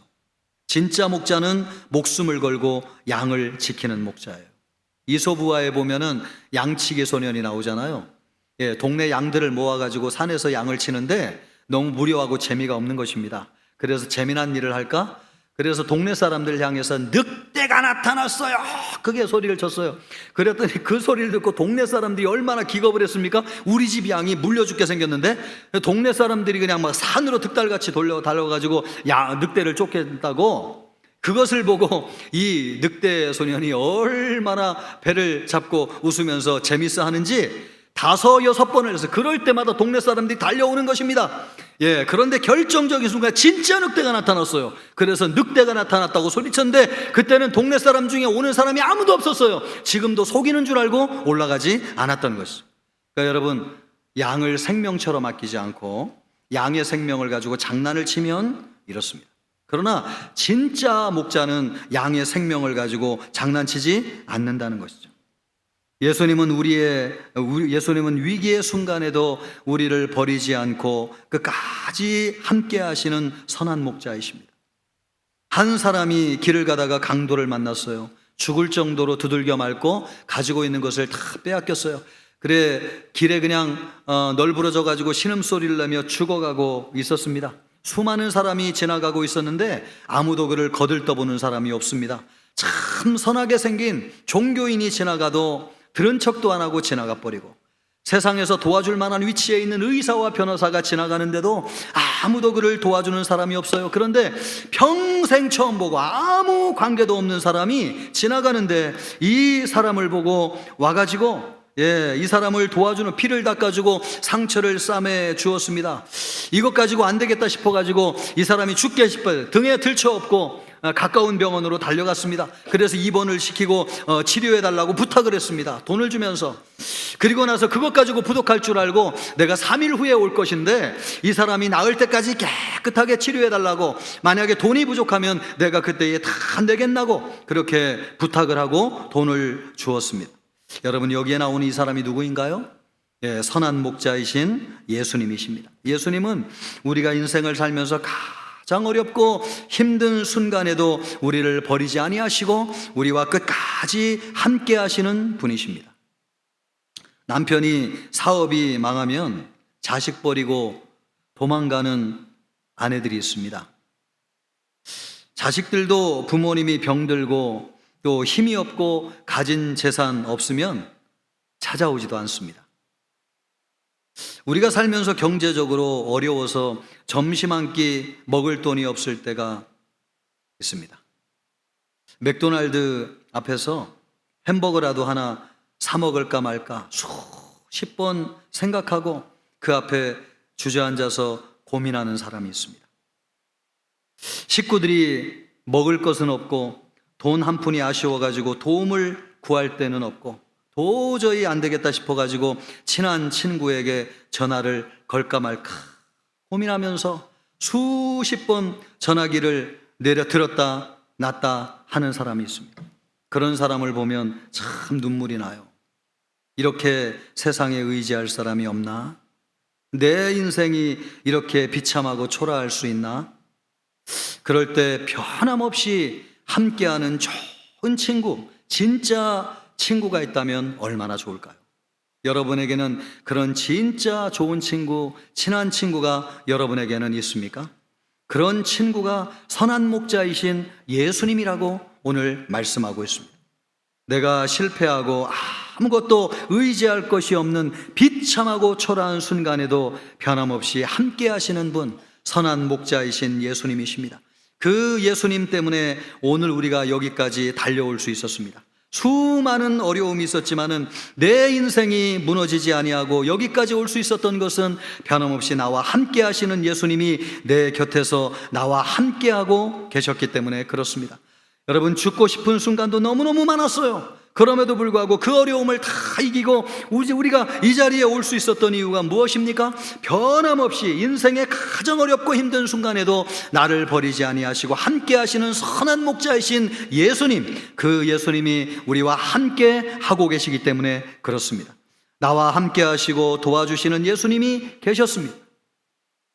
진짜 목자는 목숨을 걸고 양을 지키는 목자예요. 이솝우화에 보면은 양치기 소년이 나오잖아요. 예, 동네 양들을 모아가지고 산에서 양을 치는데 너무 무료하고 재미가 없는 것입니다. 그래서 재미난 일을 할까? 그래서 동네 사람들 향해서 늑대가 나타났어요. 그게 소리를 쳤어요. 그랬더니 그 소리를 듣고 동네 사람들이 얼마나 기겁을 했습니까? 우리 집 양이 물려 죽게 생겼는데 동네 사람들이 그냥 막 산으로 득달같이 달려가지고 늑대를 쫓겠다고. 그것을 보고 이 늑대 소년이 얼마나 배를 잡고 웃으면서 재밌어 하는지 5, 6번을 해서 그럴 때마다 동네 사람들이 달려오는 것입니다. 예, 그런데 결정적인 순간 진짜 늑대가 나타났어요. 그래서 늑대가 나타났다고 소리쳤는데 그때는 동네 사람 중에 오는 사람이 아무도 없었어요. 지금도 속이는 줄 알고 올라가지 않았던 것이죠. 그러니까 여러분, 양을 생명처럼 아끼지 않고 양의 생명을 가지고 장난을 치면 이렇습니다. 그러나 진짜 목자는 양의 생명을 가지고 장난치지 않는다는 것이죠. 예수님은 위기의 순간에도 우리를 버리지 않고 끝까지 함께 하시는 선한 목자이십니다. 한 사람이 길을 가다가 강도를 만났어요. 죽을 정도로 두들겨 맞고 가지고 있는 것을 다 빼앗겼어요. 그래 길에 그냥 널브러져 가지고 신음소리를 내며 죽어가고 있었습니다. 수많은 사람이 지나가고 있었는데 아무도 그를 거들떠보는 사람이 없습니다. 참 선하게 생긴 종교인이 지나가도 들은 척도 안 하고 지나가 버리고, 세상에서 도와줄 만한 위치에 있는 의사와 변호사가 지나가는데도 아무도 그를 도와주는 사람이 없어요. 그런데 평생 처음 보고 아무 관계도 없는 사람이 지나가는데 이 사람을 보고 와가지고 이 사람을 도와주는, 피를 닦아주고 상처를 싸매 주었습니다. 이것 가지고 안 되겠다 싶어가지고 이 사람이 죽게 싶어요. 등에 들쳐업고 가까운 병원으로 달려갔습니다. 그래서 입원을 시키고 치료해달라고 부탁을 했습니다. 돈을 주면서. 그리고 나서 그것 가지고 부족할 줄 알고 내가 3일 후에 올 것인데 이 사람이 나을 때까지 깨끗하게 치료해달라고, 만약에 돈이 부족하면 내가 그때에 다 내겠나고 그렇게 부탁을 하고 돈을 주었습니다. 여러분, 여기에 나오는 이 사람이 누구인가요? 선한 목자이신 예수님이십니다. 예수님은 우리가 인생을 살면서 가장 어렵고 힘든 순간에도 우리를 버리지 아니하시고 우리와 끝까지 함께 하시는 분이십니다. 남편이 사업이 망하면 자식 버리고 도망가는 아내들이 있습니다. 자식들도 부모님이 병들고 또 힘이 없고 가진 재산 없으면 찾아오지도 않습니다. 우리가 살면서 경제적으로 어려워서 점심 한 끼 먹을 돈이 없을 때가 있습니다. 맥도날드 앞에서 햄버거라도 하나 사 먹을까 말까 수십 번 생각하고 그 앞에 주저앉아서 고민하는 사람이 있습니다. 식구들이 먹을 것은 없고 돈 한 푼이 아쉬워가지고 도움을 구할 데는 없고 도저히 안 되겠다 싶어가지고 친한 친구에게 전화를 걸까 말까 고민하면서 수십 번 전화기를 들었다 놨다 하는 사람이 있습니다. 그런 사람을 보면 참 눈물이 나요. 이렇게 세상에 의지할 사람이 없나? 내 인생이 이렇게 비참하고 초라할 수 있나? 그럴 때 변함없이 함께하는 좋은 친구, 진짜 친구가 있다면 얼마나 좋을까요? 여러분에게는 그런 진짜 좋은 친구, 친한 친구가 여러분에게는 있습니까? 그런 친구가 선한 목자이신 예수님이라고 오늘 말씀하고 있습니다. 내가 실패하고 아무것도 의지할 것이 없는 비참하고 초라한 순간에도 변함없이 함께 하시는 분, 선한 목자이신 예수님이십니다. 그 예수님 때문에 오늘 우리가 여기까지 달려올 수 있었습니다. 수많은 어려움이 있었지만은 내 인생이 무너지지 아니하고 여기까지 올 수 있었던 것은 변함없이 나와 함께 하시는 예수님이 내 곁에서 나와 함께하고 계셨기 때문에 그렇습니다. 여러분, 죽고 싶은 순간도 너무너무 많았어요. 그럼에도 불구하고 그 어려움을 다 이기고 우리가 이 자리에 올 수 있었던 이유가 무엇입니까? 변함없이 인생의 가장 어렵고 힘든 순간에도 나를 버리지 아니하시고 함께 하시는 선한 목자이신 예수님, 그 예수님이 우리와 함께 하고 계시기 때문에 그렇습니다. 나와 함께 하시고 도와주시는 예수님이 계셨습니다.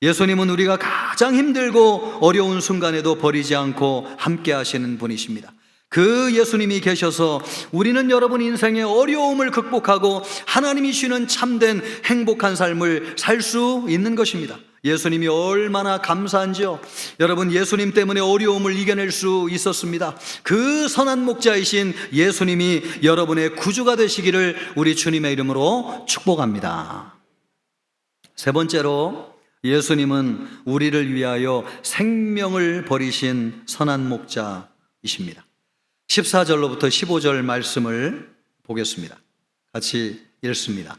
예수님은 우리가 가장 힘들고 어려운 순간에도 버리지 않고 함께 하시는 분이십니다. 그 예수님이 계셔서 우리는 여러분 인생의 어려움을 극복하고 하나님이 주시는 참된 행복한 삶을 살 수 있는 것입니다. 예수님이 얼마나 감사한지요. 여러분, 예수님 때문에 어려움을 이겨낼 수 있었습니다. 그 선한 목자이신 예수님이 여러분의 구주가 되시기를 우리 주님의 이름으로 축복합니다. 세 번째로, 예수님은 우리를 위하여 생명을 버리신 선한 목자이십니다. 14절로부터 15절 말씀을 보겠습니다. 같이 읽습니다.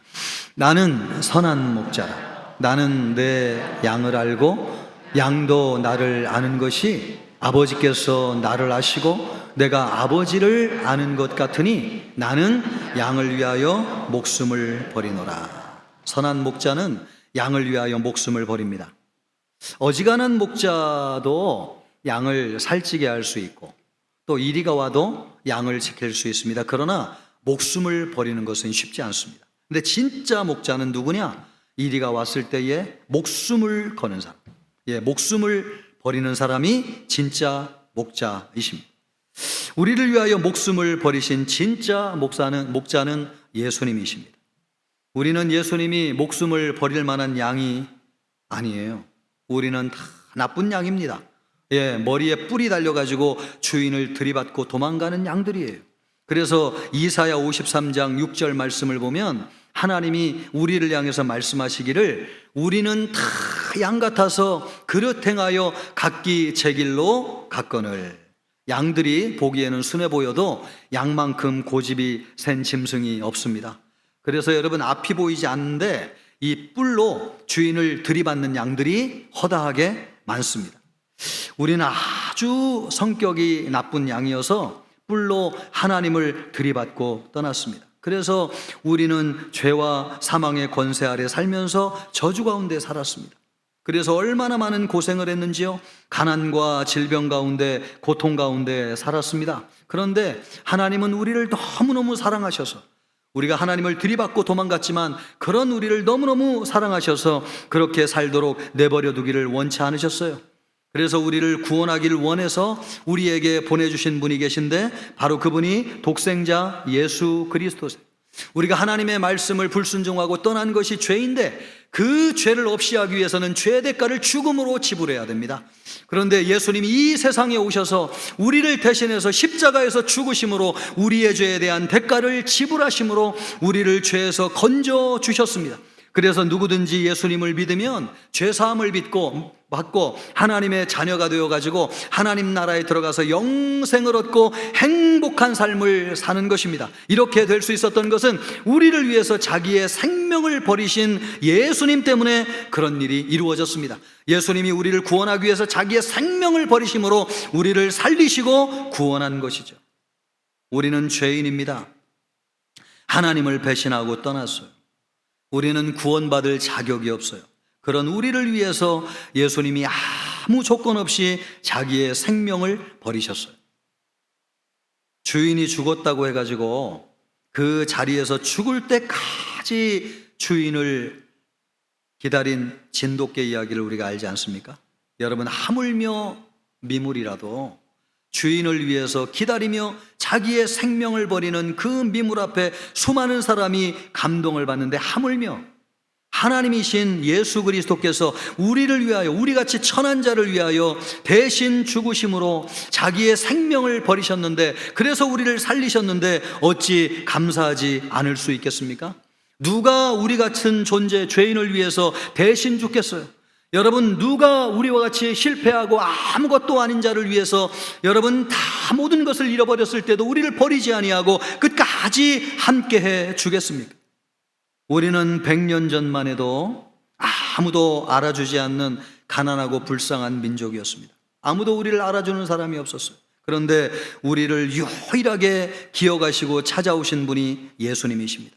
나는 선한 목자라. 나는 내 양을 알고 양도 나를 아는 것이 아버지께서 나를 아시고 내가 아버지를 아는 것 같으니 나는 양을 위하여 목숨을 버리노라. 선한 목자는 양을 위하여 목숨을 버립니다. 어지간한 목자도 양을 살찌게 할 수 있고 또 이리가 와도 양을 지킬 수 있습니다. 그러나 목숨을 버리는 것은 쉽지 않습니다. 근데 진짜 목자는 누구냐? 이리가 왔을 때에 목숨을 거는 사람, 목숨을 버리는 사람이 진짜 목자이십니다. 우리를 위하여 목숨을 버리신 진짜 목자는 예수님이십니다. 우리는 예수님이 목숨을 버릴 만한 양이 아니에요. 우리는 다 나쁜 양입니다. 머리에 뿔이 달려가지고 주인을 들이받고 도망가는 양들이에요. 그래서 이사야 53장 6절 말씀을 보면 하나님이 우리를 향해서 말씀하시기를 우리는 다 양 같아서 그릇 행하여 각기 제 길로 갔거늘. 양들이 보기에는 순해 보여도 양만큼 고집이 센 짐승이 없습니다. 그래서 여러분, 앞이 보이지 않는데 이 뿔로 주인을 들이받는 양들이 허다하게 많습니다. 우리는 아주 성격이 나쁜 양이어서 뿔로 하나님을 들이받고 떠났습니다. 그래서 우리는 죄와 사망의 권세 아래 살면서 저주 가운데 살았습니다. 그래서 얼마나 많은 고생을 했는지요. 가난과 질병 가운데, 고통 가운데 살았습니다. 그런데 하나님은 우리를 너무너무 사랑하셔서, 우리가 하나님을 들이받고 도망갔지만 그런 우리를 너무너무 사랑하셔서 그렇게 살도록 내버려 두기를 원치 않으셨어요. 그래서 우리를 구원하기를 원해서 우리에게 보내주신 분이 계신데 바로 그분이 독생자 예수 그리스도세요. 우리가 하나님의 말씀을 불순종하고 떠난 것이 죄인데 그 죄를 없이 하기 위해서는 죄의 대가를 죽음으로 지불해야 됩니다. 그런데 예수님이 이 세상에 오셔서 우리를 대신해서 십자가에서 죽으심으로 우리의 죄에 대한 대가를 지불하심으로 우리를 죄에서 건져 주셨습니다. 그래서 누구든지 예수님을 믿으면 죄사함을 받고 하나님의 자녀가 되어가지고 하나님 나라에 들어가서 영생을 얻고 행복한 삶을 사는 것입니다. 이렇게 될 수 있었던 것은 우리를 위해서 자기의 생명을 버리신 예수님 때문에 그런 일이 이루어졌습니다. 예수님이 우리를 구원하기 위해서 자기의 생명을 버리심으로 우리를 살리시고 구원한 것이죠. 우리는 죄인입니다. 하나님을 배신하고 떠났어요. 우리는 구원받을 자격이 없어요. 그런 우리를 위해서 예수님이 아무 조건 없이 자기의 생명을 버리셨어요. 주인이 죽었다고 해가지고 그 자리에서 죽을 때까지 주인을 기다린 진돗개 이야기를 우리가 알지 않습니까? 여러분, 하물며 미물이라도 주인을 위해서 기다리며 자기의 생명을 버리는 그 미물 앞에 수많은 사람이 감동을 받는데 하물며 하나님이신 예수 그리스도께서 우리를 위하여, 우리같이 천한 자를 위하여 대신 죽으심으로 자기의 생명을 버리셨는데, 그래서 우리를 살리셨는데 어찌 감사하지 않을 수 있겠습니까? 누가 우리 같은 존재, 죄인을 위해서 대신 죽겠어요? 여러분, 누가 우리와 같이 실패하고 아무것도 아닌 자를 위해서 여러분 다 모든 것을 잃어버렸을 때도 우리를 버리지 아니하고 끝까지 함께해 주겠습니까? 우리는 100년 전만 해도 아무도 알아주지 않는 가난하고 불쌍한 민족이었습니다. 아무도 우리를 알아주는 사람이 없었어요. 그런데 우리를 유일하게 기억하시고 찾아오신 분이 예수님이십니다.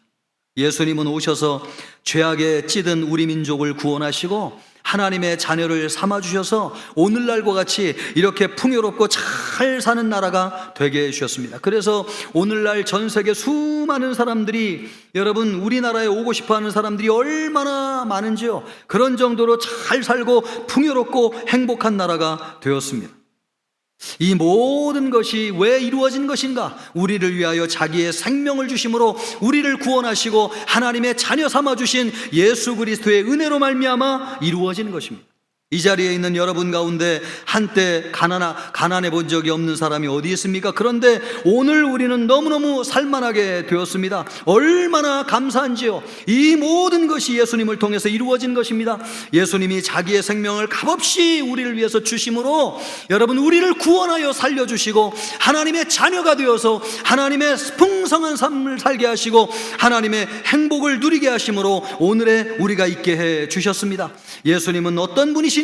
예수님은 오셔서 죄악에 찌든 우리 민족을 구원하시고 하나님의 자녀를 삼아주셔서 오늘날과 같이 이렇게 풍요롭고 잘 사는 나라가 되게 해주셨습니다. 그래서 오늘날 전 세계 수많은 사람들이, 여러분 우리나라에 오고 싶어하는 사람들이 얼마나 많은지요. 그런 정도로 잘 살고 풍요롭고 행복한 나라가 되었습니다. 이 모든 것이 왜 이루어진 것인가? 우리를 위하여 자기의 생명을 주심으로 우리를 구원하시고 하나님의 자녀 삼아 주신 예수 그리스도의 은혜로 말미암아 이루어진 것입니다. 이 자리에 있는 여러분 가운데 한때 가난해 본 적이 없는 사람이 어디 있습니까? 그런데 오늘 우리는 너무너무 살만하게 되었습니다. 얼마나 감사한지요. 이 모든 것이 예수님을 통해서 이루어진 것입니다. 예수님이 자기의 생명을 값없이 우리를 위해서 주심으로 여러분 우리를 구원하여 살려주시고 하나님의 자녀가 되어서 하나님의 풍성한 삶을 살게 하시고 하나님의 행복을 누리게 하심으로 오늘의 우리가 있게 해 주셨습니다. 예수님은 어떤 분이시냐?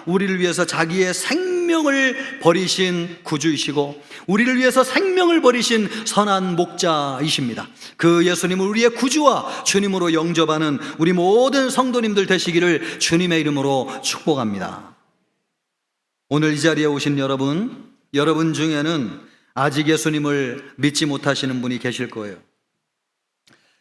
우리를 위해서 자기의 생명을 버리신 구주이시고 우리를 위해서 생명을 버리신 선한 목자이십니다. 그 예수님을 우리의 구주와 주님으로 영접하는 우리 모든 성도님들 되시기를 주님의 이름으로 축복합니다. 오늘 이 자리에 오신 여러분 중에는 아직 예수님을 믿지 못하시는 분이 계실 거예요.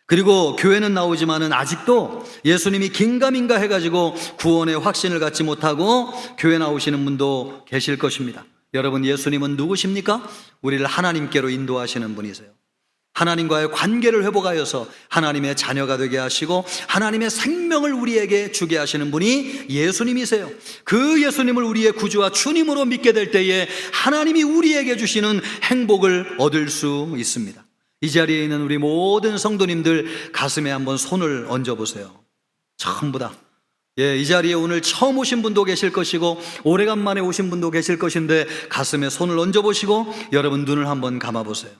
그리고 교회는 나오지만은 아직도 예수님이 긴가민가 해가지고 구원의 확신을 갖지 못하고 교회 나오시는 분도 계실 것입니다. 여러분, 예수님은 누구십니까? 우리를 하나님께로 인도하시는 분이세요. 하나님과의 관계를 회복하여서 하나님의 자녀가 되게 하시고 하나님의 생명을 우리에게 주게 하시는 분이 예수님이세요. 그 예수님을 우리의 구주와 주님으로 믿게 될 때에 하나님이 우리에게 주시는 행복을 얻을 수 있습니다. 이 자리에 있는 우리 모든 성도님들 가슴에 한번 손을 얹어보세요. 전부 다. 이 자리에 오늘 처음 오신 분도 계실 것이고 오래간만에 오신 분도 계실 것인데 가슴에 손을 얹어보시고 여러분 눈을 한번 감아보세요.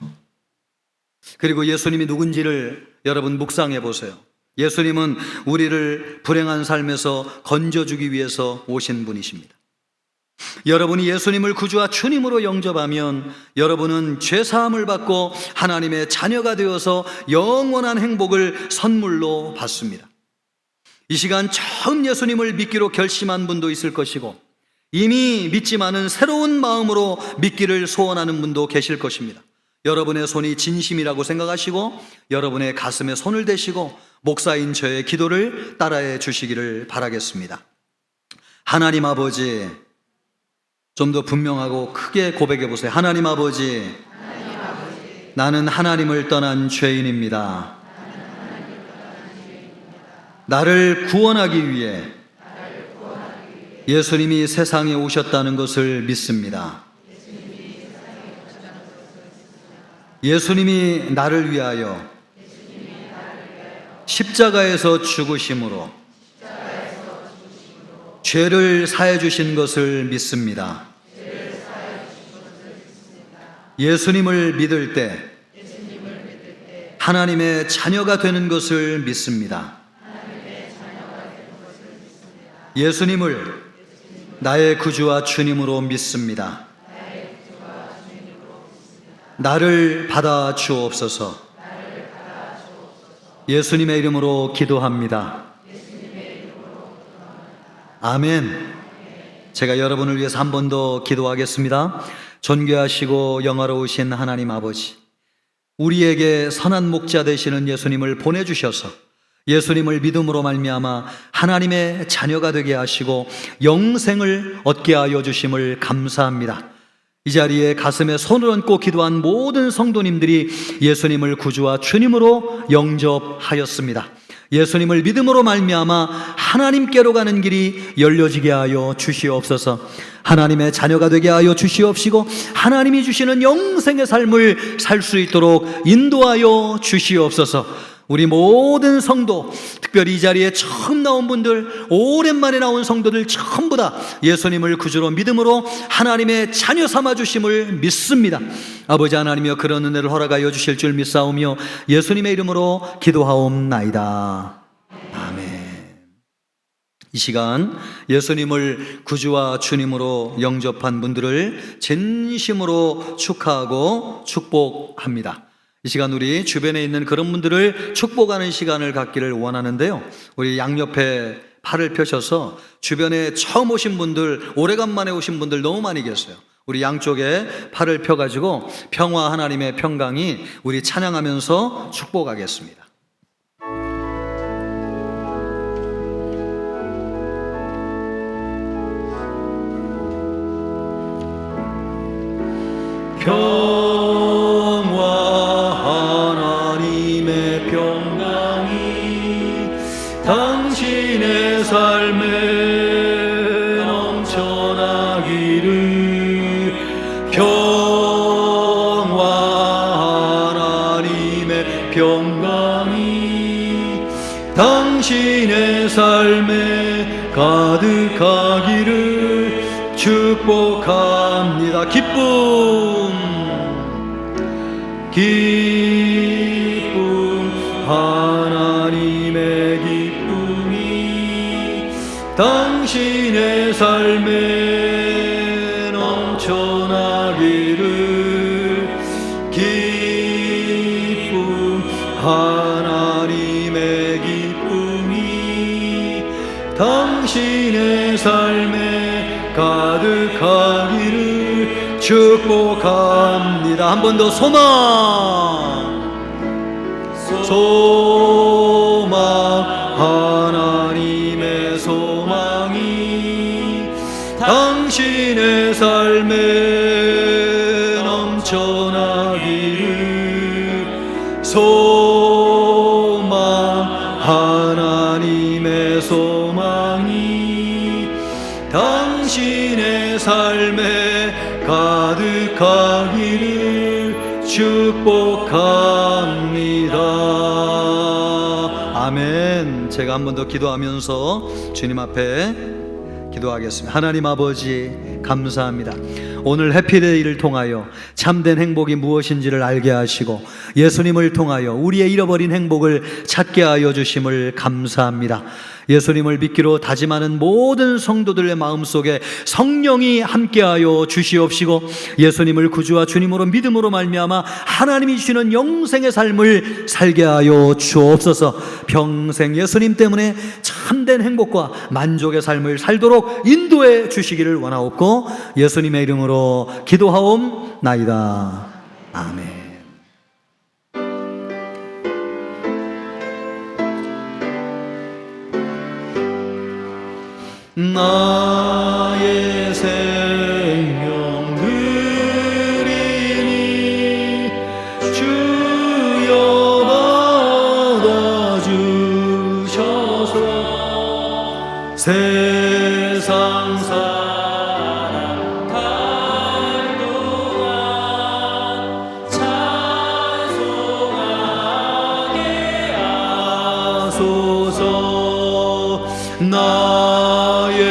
그리고 예수님이 누군지를 여러분 묵상해 보세요. 예수님은 우리를 불행한 삶에서 건져주기 위해서 오신 분이십니다. 여러분이 예수님을 구주와 주님으로 영접하면 여러분은 죄사함을 받고 하나님의 자녀가 되어서 영원한 행복을 선물로 받습니다. 이 시간 처음 예수님을 믿기로 결심한 분도 있을 것이고 이미 믿지만은 새로운 마음으로 믿기를 소원하는 분도 계실 것입니다. 여러분의 손이 진심이라고 생각하시고 여러분의 가슴에 손을 대시고 목사인 저의 기도를 따라해 주시기를 바라겠습니다. 하나님 아버지, 좀 더 분명하고 크게 고백해 보세요. 하나님 아버지, 나는 하나님을 떠난 죄인입니다. 나를 구원하기 위해 예수님이 세상에 오셨다는 것을 믿습니다. 예수님이 나를 위하여 십자가에서 죽으심으로 죄를 사해 주신 것을 믿습니다. 예수님을 믿을 때 하나님의 자녀가 되는 것을 믿습니다. 예수님을 나의 구주와 주님으로 믿습니다. 나를 받아 주옵소서. 예수님의 이름으로 기도합니다. 아멘. 제가 여러분을 위해서 한 번 더 기도하겠습니다. 존귀하시고 영화로우신 하나님 아버지, 우리에게 선한 목자 되시는 예수님을 보내주셔서 예수님을 믿음으로 말미암아 하나님의 자녀가 되게 하시고 영생을 얻게 하여 주심을 감사합니다. 이 자리에 가슴에 손을 얹고 기도한 모든 성도님들이 예수님을 구주와 주님으로 영접하였습니다. 예수님을 믿음으로 말미암아 하나님께로 가는 길이 열려지게 하여 주시옵소서. 하나님의 자녀가 되게 하여 주시옵시고 하나님이 주시는 영생의 삶을 살 수 있도록 인도하여 주시옵소서. 우리 모든 성도, 특별히 이 자리에 처음 나온 분들, 오랜만에 나온 성도들 전부 다 예수님을 구주로 믿음으로 하나님의 자녀 삼아 주심을 믿습니다. 아버지 하나님이여, 그런 은혜를 허락하여 주실 줄 믿사오며 예수님의 이름으로 기도하옵나이다. 아멘. 이 시간 예수님을 구주와 주님으로 영접한 분들을 진심으로 축하하고 축복합니다. 이 시간 우리 주변에 있는 그런 분들을 축복하는 시간을 갖기를 원하는데요. 우리 양옆에 팔을 펴셔서 주변에 처음 오신 분들, 오래간만에 오신 분들 너무 많이 계세요. 우리 양쪽에 팔을 펴가지고 평화 하나님의 평강이 우리 찬양하면서 축복하겠습니다. 평화 하나님의 평강이 당신의 삶에 넘쳐나기를. 평화 하나님의 평강이 당신의 삶에 가득하기를 축복합니다. 기쁨 하나님의 기쁨이 당신의 삶에 넘쳐나기를. 기쁨 하나님의 기쁨이 당신의 삶에 가득하기를 축복합니다. 한 번 더 소망 하나님의 소망이 당신의 삶에 넘쳐나기를. 소망 하나님의 소망이 당신의 삶에 가득하기를 축복합니다. 아멘. 제가 한 번 더 기도하면서 주님 앞에 기도하겠습니다. 하나님 아버지 감사합니다. 오늘 해피데이를 통하여 참된 행복이 무엇인지를 알게 하시고 예수님을 통하여 우리의 잃어버린 행복을 찾게 하여 주심을 감사합니다. 예수님을 믿기로 다짐하는 모든 성도들의 마음속에 성령이 함께하여 주시옵시고 예수님을 구주와 주님으로 믿음으로 말미암아 하나님이 주시는 영생의 삶을 살게 하여 주옵소서. 평생 예수님 때문에 참된 행복과 만족의 삶을 살도록 인도해 주시기를 원하옵고 예수님의 이름으로 기도하옵나이다. 아멘. 나의 생명 드리니 주여 받아주셔서 세상 사랑 갈 동안 찬송하게 하소서. 나의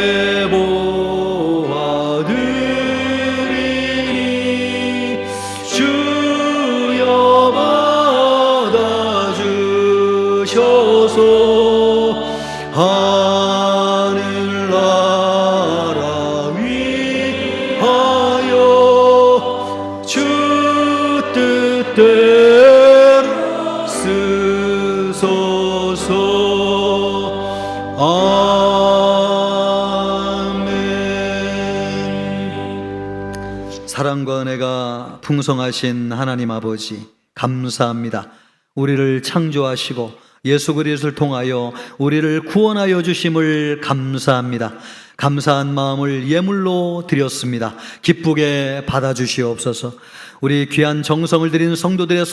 보아드리니 주여 받아주셔서 하늘나라 위하여 주 뜻대로 쓰소서. 사랑과 은혜가 풍성하신 하나님 아버지 감사합니다. 우리를 창조하시고 예수 그리스도를 통하여 우리를 구원하여 주심을 감사합니다. 감사한 마음을 예물로 드렸습니다. 기쁘게 받아주시옵소서. 우리 귀한 정성을 들인 성도들의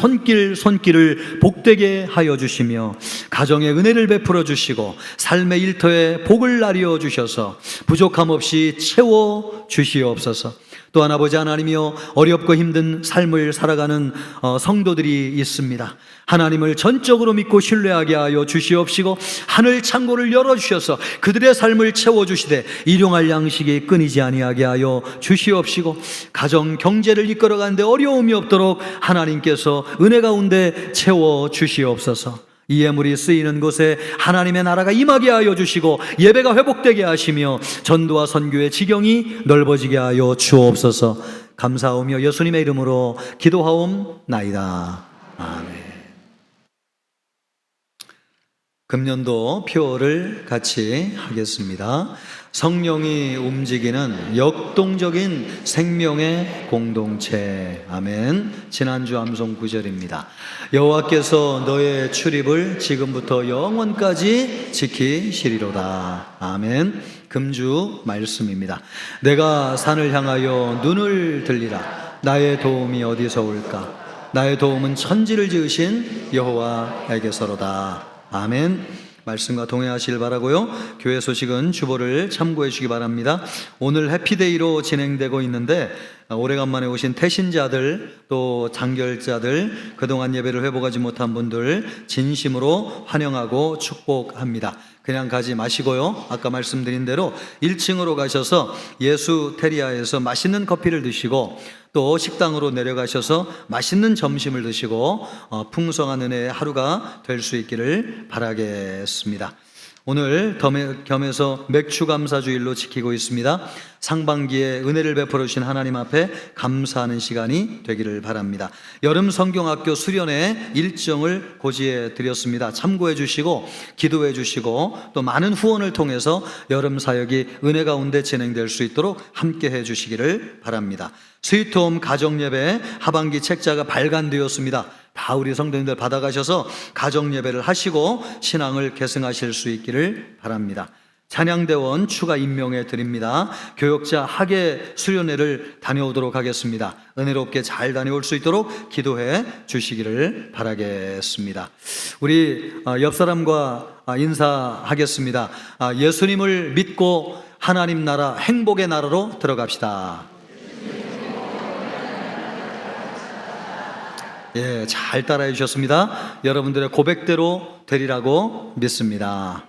손길을 복되게 하여 주시며 가정의 은혜를 베풀어 주시고 삶의 일터에 복을 나뉘어 주셔서 부족함 없이 채워 주시옵소서. 또한 아버지 하나님이여 어렵고 힘든 삶을 살아가는 성도들이 있습니다. 하나님을 전적으로 믿고 신뢰하게 하여 주시옵시고 하늘 창고를 열어주셔서 그들의 삶을 채워주시되 일용할 양식이 끊이지 아니하게 하여 주시옵시고 가정 경제를 이끌어가는데 어려움이 없도록 하나님께서 은혜 가운데 채워주시옵소서. 이 예물이 쓰이는 곳에 하나님의 나라가 임하게 하여 주시고 예배가 회복되게 하시며 전도와 선교의 지경이 넓어지게 하여 주옵소서. 감사하오며 예수님의 이름으로 기도하옵나이다. 아멘. 금년도 표를 같이 하겠습니다. 성령이 움직이는 역동적인 생명의 공동체. 아멘. 지난주 암송 9절입니다. 여호와께서 너의 출입을 지금부터 영원까지 지키시리로다. 아멘. 금주 말씀입니다. 내가 산을 향하여 눈을 들리라. 나의 도움이 어디서 올까? 나의 도움은 천지를 지으신 여호와에게서로다. 아멘. 말씀과 동행하시길 바라고요. 교회 소식은 주보를 참고해 주시기 바랍니다. 오늘 해피데이로 진행되고 있는데 오래간만에 오신 태신자들 또 장결자들 그동안 예배를 회복하지 못한 분들 진심으로 환영하고 축복합니다. 그냥 가지 마시고요. 아까 말씀드린 대로 1층으로 가셔서 예수테리아에서 맛있는 커피를 드시고 또 식당으로 내려가셔서 맛있는 점심을 드시고 풍성한 은혜의 하루가 될 수 있기를 바라겠습니다. 오늘 겸해서 맥주 감사주일로 지키고 있습니다. 상반기에 은혜를 베풀어 주신 하나님 앞에 감사하는 시간이 되기를 바랍니다. 여름 성경학교 수련회 일정을 고지해 드렸습니다. 참고해 주시고 기도해 주시고 또 많은 후원을 통해서 여름 사역이 은혜 가운데 진행될 수 있도록 함께 해 주시기를 바랍니다. 스위트홈 가정예배 하반기 책자가 발간되었습니다. 다 우리 성도님들 받아가셔서 가정예배를 하시고 신앙을 계승하실 수 있기를 바랍니다. 찬양대원 추가 임명해 드립니다. 교역자 학예 수련회를 다녀오도록 하겠습니다. 은혜롭게 잘 다녀올 수 있도록 기도해 주시기를 바라겠습니다. 우리 옆 사람과 인사하겠습니다. 예수님을 믿고 하나님 나라 행복의 나라로 들어갑시다. 예, 잘 따라해 주셨습니다. 여러분들의 고백대로 되리라고 믿습니다.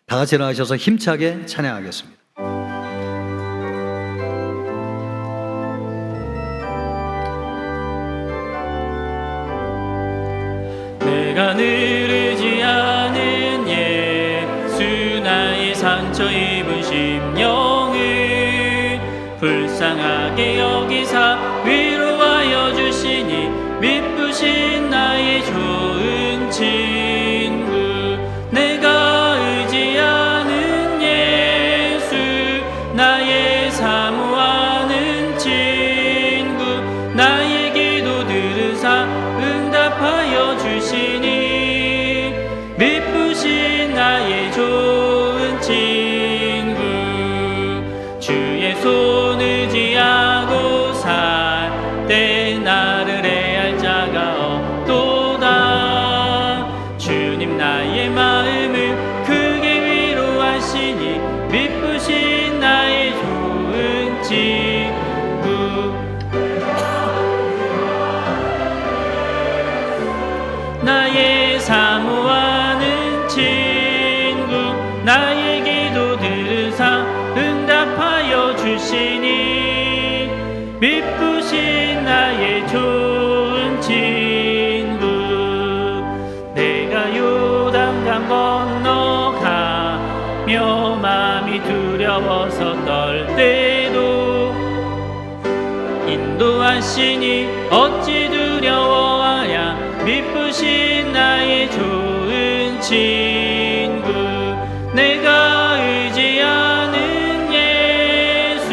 다 같이 일어나셔서 힘차게 찬양하겠습니다. 내가 늘 의지하는 예수 나의 상처 입은 심령을 불쌍하게 여기사 위로하여 주시니 미쁘신 나의 좋은 친구 내가 의지하는 예수 나의 사모하는 친구 나의 기도 들으사 응답하여 주시니 미쁘신 나의 좋은 친구 주의 손 의지하고 살 때 나를 해할 자가 없도다 주님 나의 마음을 크게 위로하시니 미쁘신 나의 좋은 친구 나의 사모하는 친구 나의 기도 들으사 응답하여 주시니 미쁘신 나의 좋은 친구 내가 요단강 건너가며 마음이 두려워서 떨 때도 인도하시니 어찌 두려워하랴 미쁘신 나의 좋은 친구 내가 의지하는 예수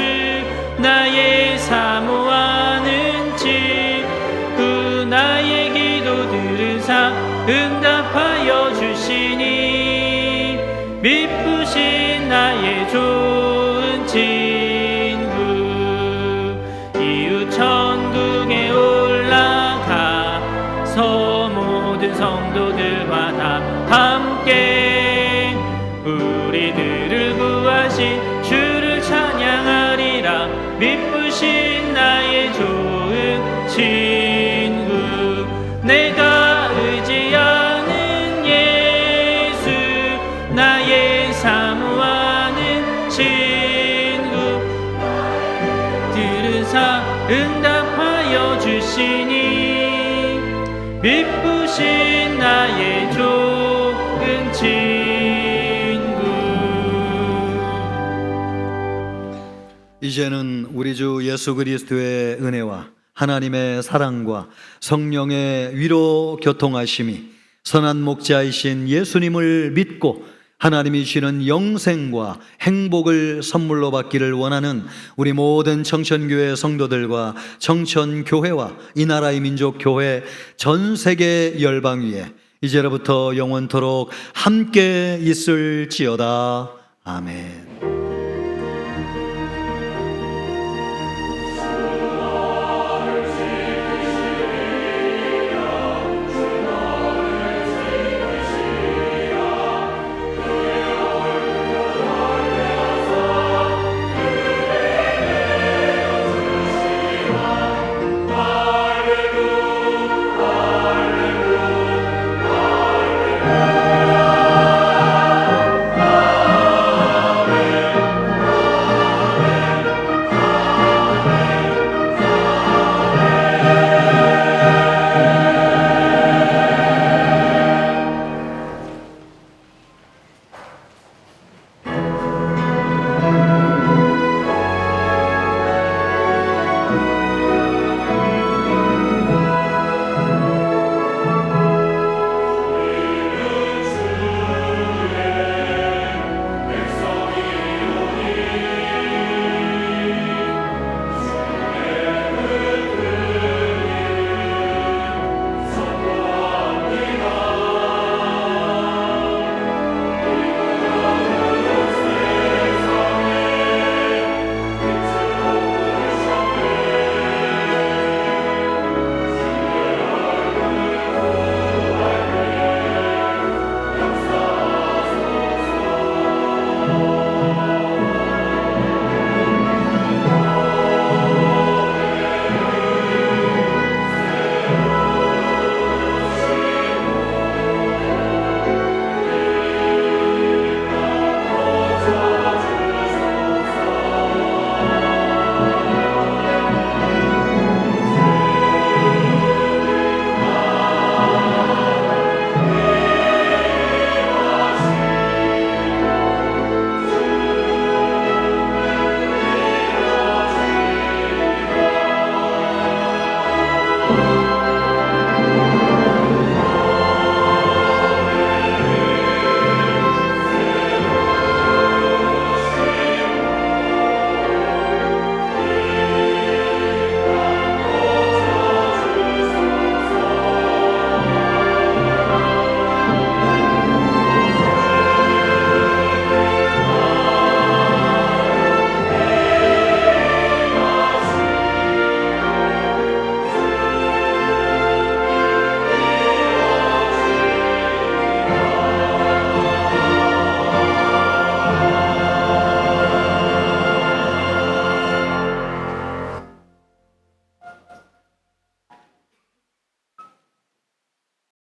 나의 사모하는 친구 나의 기도 들으사 응답하여 주시니 미쁘신 나의 좋은 친구 이웃 천국에 올라가서 모든 성도들과 다 함께 우리들을 구하신 주를 찬양하리라 미쁘신 나의 좋은 친구 내가 의지하는 예수 나의 사모하는 친구 들으사 응답하여 주시니 미쁘신 나의 좋은 이제는 우리 주 예수 그리스도의 은혜와 하나님의 사랑과 성령의 위로 교통하심이 선한 목자이신 예수님을 믿고 하나님이 주시는 영생과 행복을 선물로 받기를 원하는 우리 모든 청천교회 성도들과 청천교회와 이 나라의 민족교회 전 세계 열방 위에 이제로부터 영원토록 함께 있을지어다. 아멘.